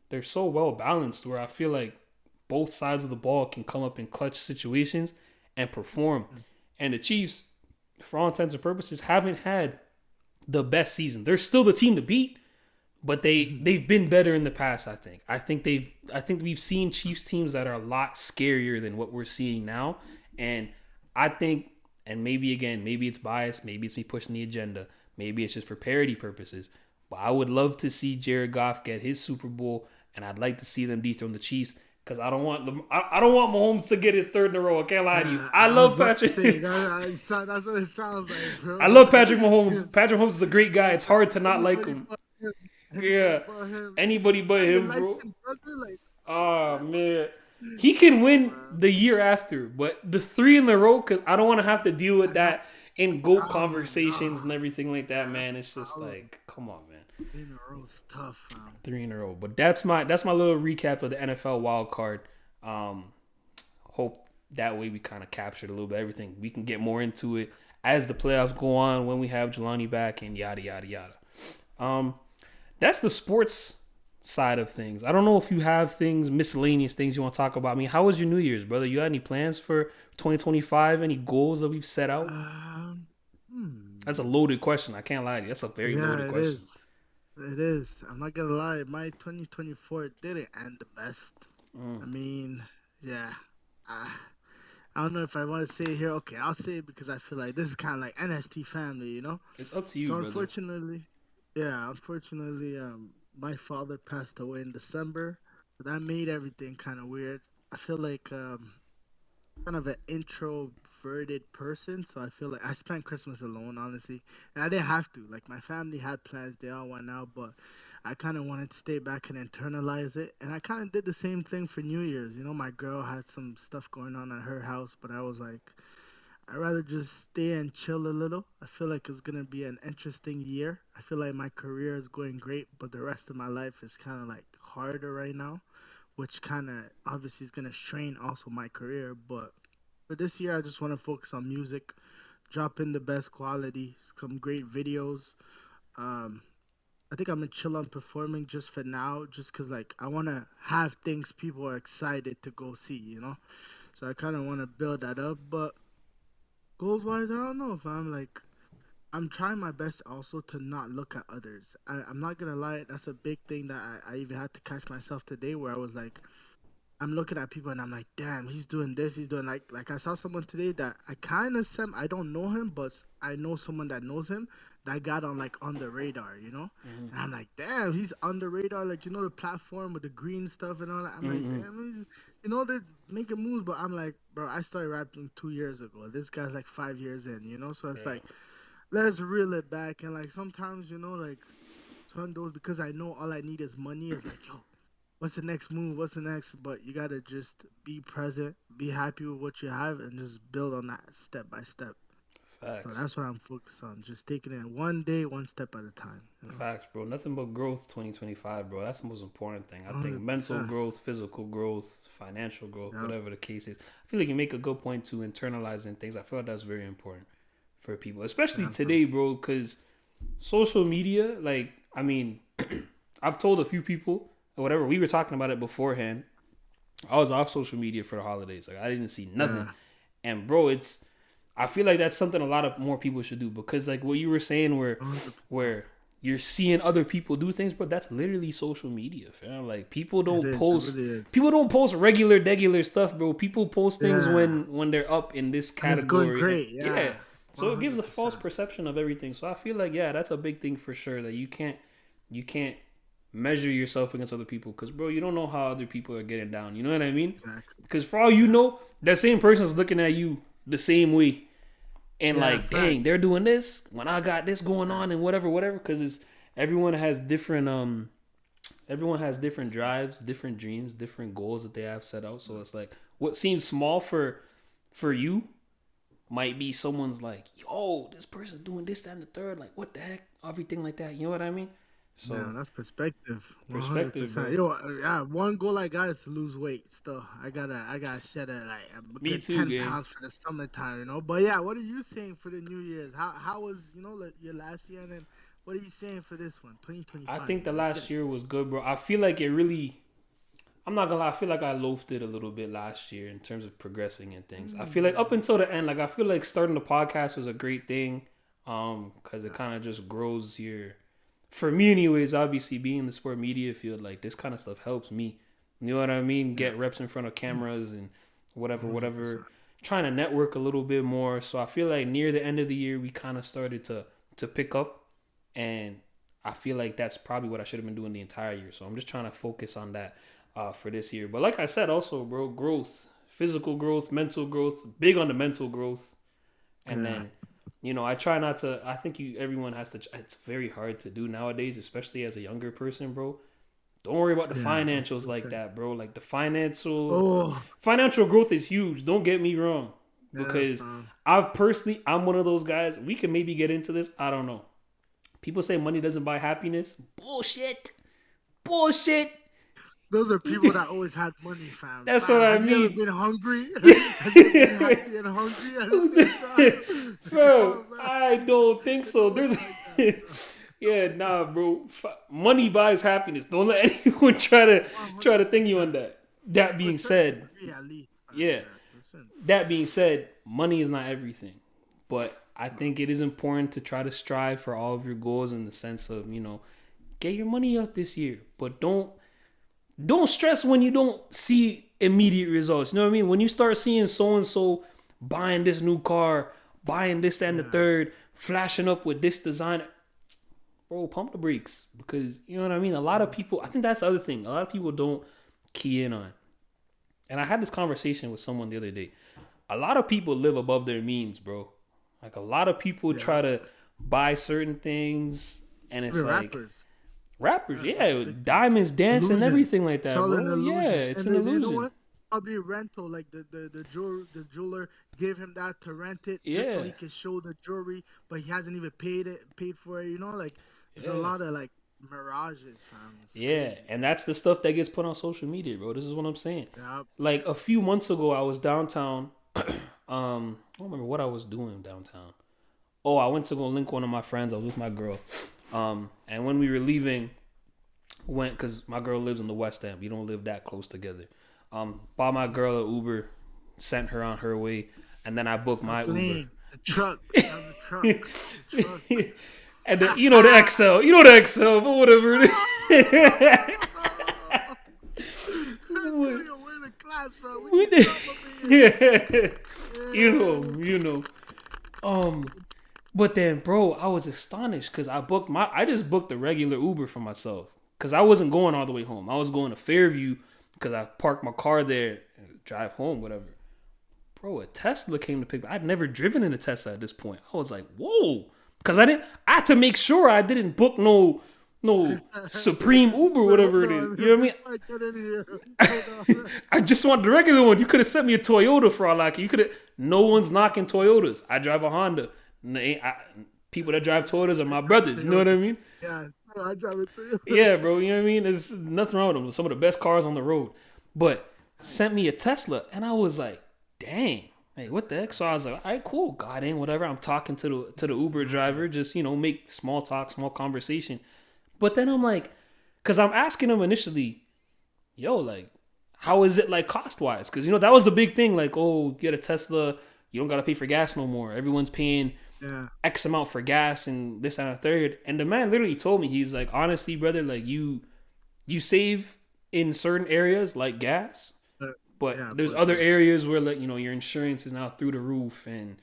they're so well balanced where I feel like both sides of the ball can come up in clutch situations and perform. And the Chiefs, for all intents and purposes, haven't had the best season. They're still the team to beat, but they've been better in the past. I think we've seen Chiefs teams that are a lot scarier than what we're seeing now. And I think, and maybe again, maybe it's biased, maybe it's me pushing the agenda, maybe it's just for parody purposes. But I would love to see Jared Goff get his Super Bowl, and I'd like to see them dethrone the Chiefs. Because I don't want them. I don't want Mahomes to get his third in a row. I can't lie to you. I I was love about to Patrick. say that's what it sounds like, bro. I love Patrick Mahomes. Patrick Mahomes is a great guy. It's hard to not like Anybody him. but him. Yeah, Anybody but him. anybody but And your him, light bro. skinned brother, like, Oh man, man, he can win man. the year after, but the three in a row, because I don't want to have to deal with I got that in GOAT oh my conversations and god. everything like that, That's man. It's just solid. like, come on, man, In a row's tough, fam. three in a row. But that's my little recap of the NFL wild card. Um, Hope that way we kind of captured a little bit of everything. We can get more into it as the playoffs go on when we have Jelani back and yada yada yada. Um, that's the sports side of things. I don't know if you have things, miscellaneous things you want to talk about. I mean, how was your New Year's, brother? You got any plans for 2025? Any goals that we've set out? Um, That's a hmm. loaded question. I can't lie to you. That's a very Yeah, loaded it is. question. It is. I'm not gonna lie. My 2024 didn't end the best. Mm. I mean, yeah. I, I don't know if I want to say it here. Okay, I'll say it because I feel like this is kind of like NST family, you know? It's up to you, So brother. unfortunately, my father passed away in December. So that made everything kind of weird. I feel like kind of an introverted person, so I feel like I spent Christmas alone, honestly, and I didn't have to. Like my family had plans; they all went out, but I kind of wanted to stay back and internalize it. And I kind of did the same thing for New Year's. You know, my girl had some stuff going on at her house, but I was like, I'd rather just stay and chill a little. I feel like it's gonna be an interesting year. I feel like my career is going great, but the rest of my life is kind of like harder right now, which kind of obviously is gonna strain also my career. But for this year, I just want to focus on music, drop in the best quality, some great videos. Um, I think I'm gonna chill on performing just for now, just cause like I want to have things people are excited to go see, you know. So I kind of want to build that up. But goals wise, I don't know if I'm trying my best also to not look at others. I'm not gonna lie, that's a big thing that I even had to catch myself today, where I was like, I'm looking at people and I'm like, damn, he's doing this, he's doing like I saw someone today that I kind of I don't know him, but I know someone that knows him that got on like on the radar, you know. Mm-hmm. And I'm like, damn, he's on the radar, like you know the platform with the green stuff and all that. I'm like, Mm-hmm. damn, you know they're making moves, but I'm like, bro, I started rapping 2 years ago. This guy's like 5 years in, you know. So it's Yeah. like let's reel it back and like sometimes you know like some those because I know all I need is money is like yo what's the next move? What's the next? But you gotta just be present, be happy with what you have, and just build on that step by step. So Facts. that's what I'm focused on. Just taking it one day, one step at a time. You know, Facts, bro. Nothing but growth 2025, bro. That's the most important thing. I think mental 100%. growth, physical growth, financial growth, Yep. whatever the case is. I feel like you make a good point to internalizing things. I feel like that's very important for people, especially Yeah, bro. today, bro, because social media, like, I mean, I've told a few people, or whatever, we were talking about it beforehand. I was off social media for the holidays. Like, I didn't see nothing. Yeah. And, bro, I feel like that's something a lot of more people should do because, like, what you were saying, 100%. where you're seeing other people do things, but that's literally social media, fam. Like It is. It really is. people don't post regular stuff, bro. People post things Yeah. when they're up in this And it's going category, and great. yeah, Yeah. so it gives a 100%. false perception of everything. So I feel like yeah, that's a big thing for sure that you can't measure yourself against other people because bro, you don't know how other people are getting down. You know what I mean? Exactly. Because for all you know, that same person's looking at you the same way and Yeah. like, dang, Facts. they're doing this when I got this going Facts. on and whatever. Because it's everyone has different drives, different dreams, different goals that they have set out. So it's like what seems small for you might be someone's like, yo, this person doing this, that, and the third. Like, what the heck? Everything like that. You know what I mean? Yeah, So that's perspective. perspective, 100%. bro. Yo, yeah, one goal I got is to lose weight. Still, I gotta shed like a Me good too, 10 gang. pounds for the summertime, you know. But yeah, what are you saying for the New Year's? How was like, your last year, and then what are you saying for this one, I 2025? think the Let's get last it. year was good, bro. I feel like it really. I'm not gonna lie. I feel like I loafed it a little bit last year in terms of progressing and things. I feel like up Mm, until the end, like I feel like starting the podcast was a great thing, because it yeah, kind of just grows your. For me, anyways, obviously being in the sport media field, like this kind of stuff helps me. You know what I mean? yeah, Get reps in front of cameras and whatever. 100%. Trying to network a little bit more. So I feel like near the end of the year, we kind of started to pick up, and I feel like that's probably what I should have been doing the entire year. So I'm just trying to focus on that for this year. But like I said, also, bro, growth, physical growth, mental growth, big on the mental growth, and Yeah, then I try not to. I think everyone has to. It's very hard to do nowadays, especially as a younger person, bro. Don't worry about the yeah, financials like 100%. that, bro. Like the financial Oh, financial growth is huge. Don't get me wrong, yeah, because fam. I'm one of those guys. We can maybe get into this. I don't know. People say money doesn't buy happiness. Bullshit. Bullshit. Those are people that always had money, fam. That's what Fam, I have you ever mean. been hungry? Have you ever been happy and hungry at the same time? Bro, Oh man, I don't think it's so. always There's like that, bro. yeah, nah, bro. Money buys happiness. Don't let anyone try to think you on that. That For a being certain said, degree, at least, fam. yeah. Yeah, for certain. That being said, money is not everything. But I No, think it is important to try to strive for all of your goals in the sense of, get your money up this year. But don't stress when you don't see immediate results. You know what I mean? When you start seeing so and so buying this new car, buying this, that, and the yeah, third, flashing up with this design, bro, pump the brakes. Because you know what I mean? A lot of people, I think that's the other thing. A lot of people don't key in on. And I had this conversation with someone the other day. A lot of people live above their means, bro. Like a lot of people yeah. try to buy certain things, and it's Even like rappers, rappers, yeah, that's a yeah, big thing. diamonds dance and Illusion. everything like It's that, all an bro. Yeah, illusion. it's And an then you know illusion. what? Probably rental, like the jeweler gave him that to rent it just so Yeah, he can show the jewelry, but he hasn't even paid for it. You know, like it's a yeah, lot of like mirages, fam. It's yeah, crazy. and that's the stuff that gets put on social media, bro. This is what I'm saying. Yeah, Like a few months ago, I was downtown. I don't remember what I was doing downtown. Oh, I went to go link one of my friends. I was with my girl. And when we were leaving, went because my girl lives in the West End. We don't live that close together. Bought my girl an Uber, sent her on her way, and then I booked the my Uber. plane, the truck, fam, the truck. And the XL, the XL, but whatever it is. Let's go, yo, where the So we We can did. come over here. Yeah. Yeah. You know. Um, but then, bro, I was astonished because I just booked a regular Uber for myself because I wasn't going all the way home. I was going to Fairview because I parked my car there and drive home, whatever. Bro, a Tesla came to pick me. I'd never driven in a Tesla at this point. I was like, whoa, because I had to make sure I didn't book no Supreme Uber, Wait, whatever hold it is. on. You know what Before I get in here, hold on. I mean? I just want the regular one. You could have sent me a Toyota for all I care. You could have. No one's knocking Toyotas. I drive a Honda. People that drive Toyotas are my brothers. You know what I mean? Yeah, I drive it too. Yeah, bro. You know what I mean? There's nothing wrong with them. Some of the best cars on the road. But sent me a Tesla, and I was like, dang. Hey, what the heck? So I was like, all right, cool. Got in, whatever. I'm talking to the Uber driver, just, make small talk, small conversation. But then I'm like, because I'm asking him initially, yo, like, how is it like cost wise? Because, that was the big thing. Like, oh, get a Tesla, you don't got to pay for gas no more. Everyone's paying Yeah. X amount for gas and this and a third. And the man literally told me, he's like, honestly, brother, like, you save in certain areas like gas. But Yeah, there's other areas where, like, your insurance is now through the roof. And,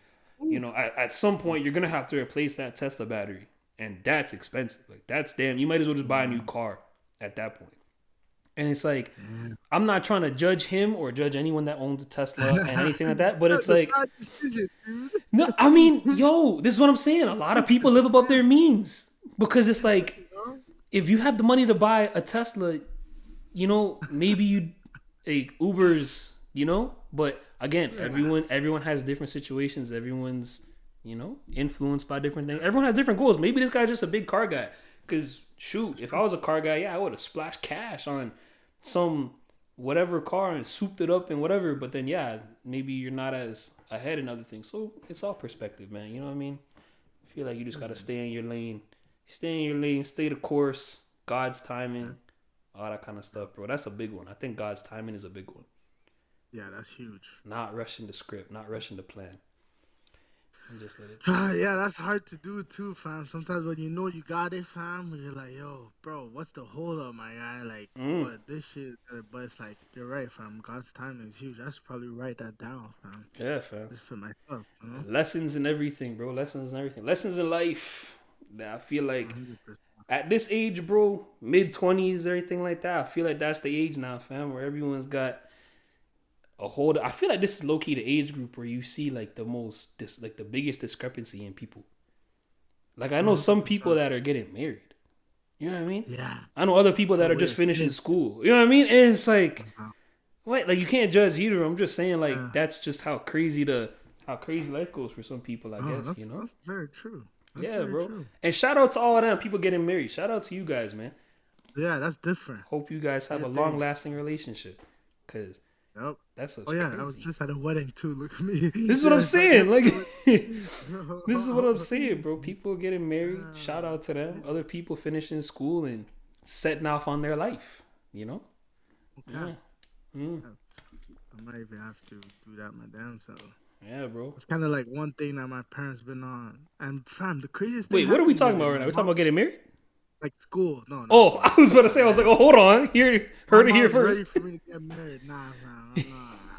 at some point, you're going to have to replace that Tesla battery. And that's expensive. Like, that's damn. You might as well just buy a new car at that point. And it's like, I'm not trying to judge him or judge anyone that owns a Tesla and anything like that. But it's like, no, I mean, yo, this is what I'm saying. A lot of people live above their means. Because it's like, if you have the money to buy a Tesla, maybe you... Like Ubers, but again, everyone has different situations. Everyone's, influenced by different things. Everyone has different goals. Maybe this guy's just a big car guy. Cause shoot, if I was a car guy, yeah, I would have splashed cash on some whatever car and souped it up and whatever. But then, yeah, maybe you're not as ahead in other things. So it's all perspective, man. You know what I mean? I feel like you just gotta stay in your lane. Stay in your lane. Stay the course. God's timing. All that kind of stuff, bro. That's a big one. I think God's timing is a big one. Yeah, that's huge. Not rushing the script, not rushing the plan. And just let it. Yeah, that's hard to do too, fam. Sometimes when you got it, fam, you're like, yo, bro, what's the hold up, my guy? Like, what this shit? But it's like, you're right, fam. God's timing is huge. I should probably write that down, fam. Yeah, fam. Just for myself, Lessons in everything, bro. Lessons in everything. Lessons in life. That I feel like 100%. At this age, bro, mid-20s, everything like that, I feel like that's the age now, fam, where everyone's got a hold. I feel like this is low-key the age group where you see, like, the biggest discrepancy in people. Like, I know some people that are getting married. You know what I mean? Yeah. I know other people that are just finishing school. You know what I mean? And it's like, wait, like, you can't judge either. I'm just saying, like, that's just how crazy life goes for some people, I guess, That's very true. That's bro. True. And shout out to all of them people getting married. Shout out to you guys, man. Yeah, that's different. Hope you guys have a long-lasting relationship. Cause that's crazy. I was just at a wedding too. Look at me. This is what I'm saying. Like, this is what I'm saying, bro. People getting married. Shout out to them. Other people finishing school and setting off on their life. Okay. Yeah. I might even have to do that my damn self. Yeah, bro. It's kind of like one thing that my parents been on. And fam, the craziest thing. Wait, what are we talking about right now? We talking about getting married? Like school. No. Oh, I was about to say. I was like, oh, hold on. Heard it here first. Ready for me to get married? Nah, fam.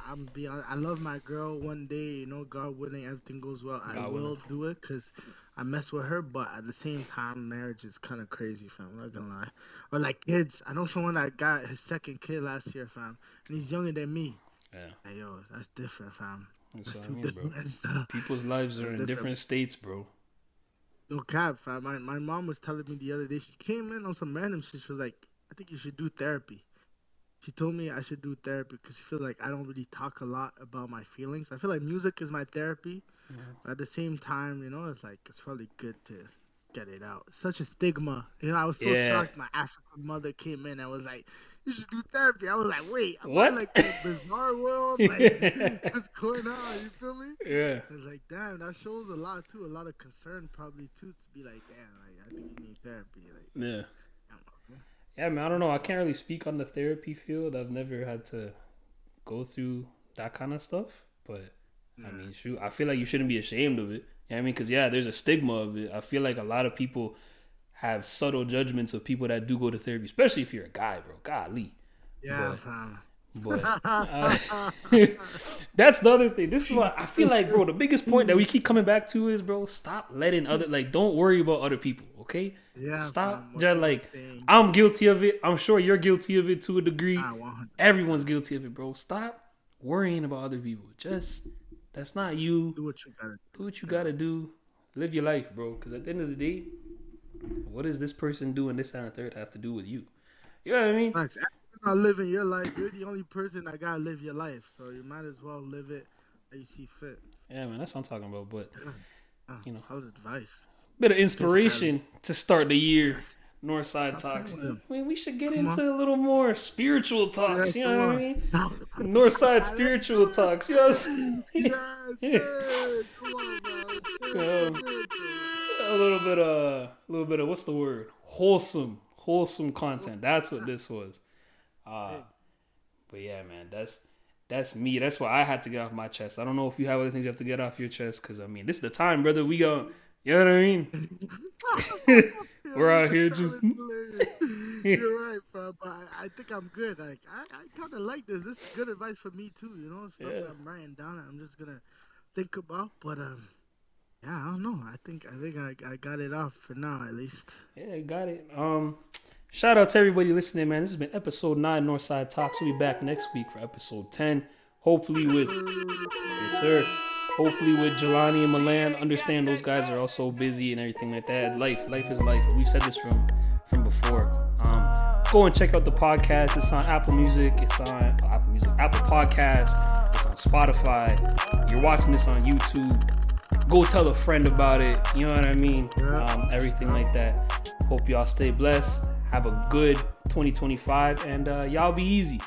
I'm be honest. I love my girl. One day, God willing, everything goes well. I will do it because I mess with her. But at the same time, marriage is kind of crazy, fam. I'm not gonna lie. Or like kids. I know someone that got his second kid last year, fam, and he's younger than me. Yeah. Hey, yo, that's different, fam. That's too different stuff. People's lives are in different states, bro. No cap, fam. My mom was telling me the other day. She came in on some random shit. She was like, I think you should do therapy. She told me I should do therapy because she feels like I don't really talk a lot about my feelings. I feel like music is my therapy. But at the same time, it's probably good to get it out. Such a stigma. I was so shocked my African mother came in and was like, you should do therapy. I was like, wait, what? Am I like the bizarre world? Like, what's going on? You feel me? Yeah. I was like, damn, that shows a lot too. A lot of concern probably too to be like, damn, like, I think you need therapy. Like, yeah. Yeah, man, I don't know. I can't really speak on the therapy field. I've never had to go through that kind of stuff. But, I mean, shoot, I feel like you shouldn't be ashamed of it. You know what I mean? Because, there's a stigma of it. I feel like a lot of people have subtle judgments of people that do go to therapy, especially if you're a guy, bro. Golly. Yeah, fam. But that's the other thing. This is what I feel like, bro. The biggest point that we keep coming back to is, bro, stop letting other, like, don't worry about other people, okay? Yeah. Stop. Fam, Just like, I'm guilty of it. I'm sure you're guilty of it to a degree. 100%. Everyone's guilty of it, bro. Stop worrying about other people. Just, that's not you. Do what you gotta do. Do what you gotta do. Live your life, bro. Because at the end of the day, what does this person doing this and the third have to do with you? You know what I mean? Max, after you're not living your life, you're the only person that gotta live your life. So you might as well live it as you see fit. Yeah, man, that's what I'm talking about. But you know, solid advice. Bit of inspiration to start the year. Northside talks. I mean, we should get into a little more spiritual talks. You know what I mean? Northside spiritual talks. You know what I'm saying? Yes, sir. Come on, man. A little bit of what's the word? Wholesome content. That's what this was. But yeah, man, that's me. That's what I had to get off my chest. I don't know if you have other things you have to get off your chest, because I mean, this is the time, brother. We go. You know what I mean? We're out here just. You're right, fam. But I think I'm good. Like I kind of like this. This is good advice for me too. You know, stuff that I'm writing down. I'm just gonna think about. But yeah, I don't know. I think I got it off for now, at least. Yeah, got it. Shout out to everybody listening, man. This has been episode 9 Northside Talks. We'll be back next week for episode 10. Hopefully with yes, sir. Hopefully with Jelani and Milan. Understand those guys are all so busy and everything like that. Life is life. We've said this from before. Go and check out the podcast. It's on Apple Music. It's on Apple Podcasts. It's on Spotify. You're watching this on YouTube. Go tell a friend about it. You know what I mean? Everything like that. Hope y'all stay blessed. Have a good 2025, and y'all be easy.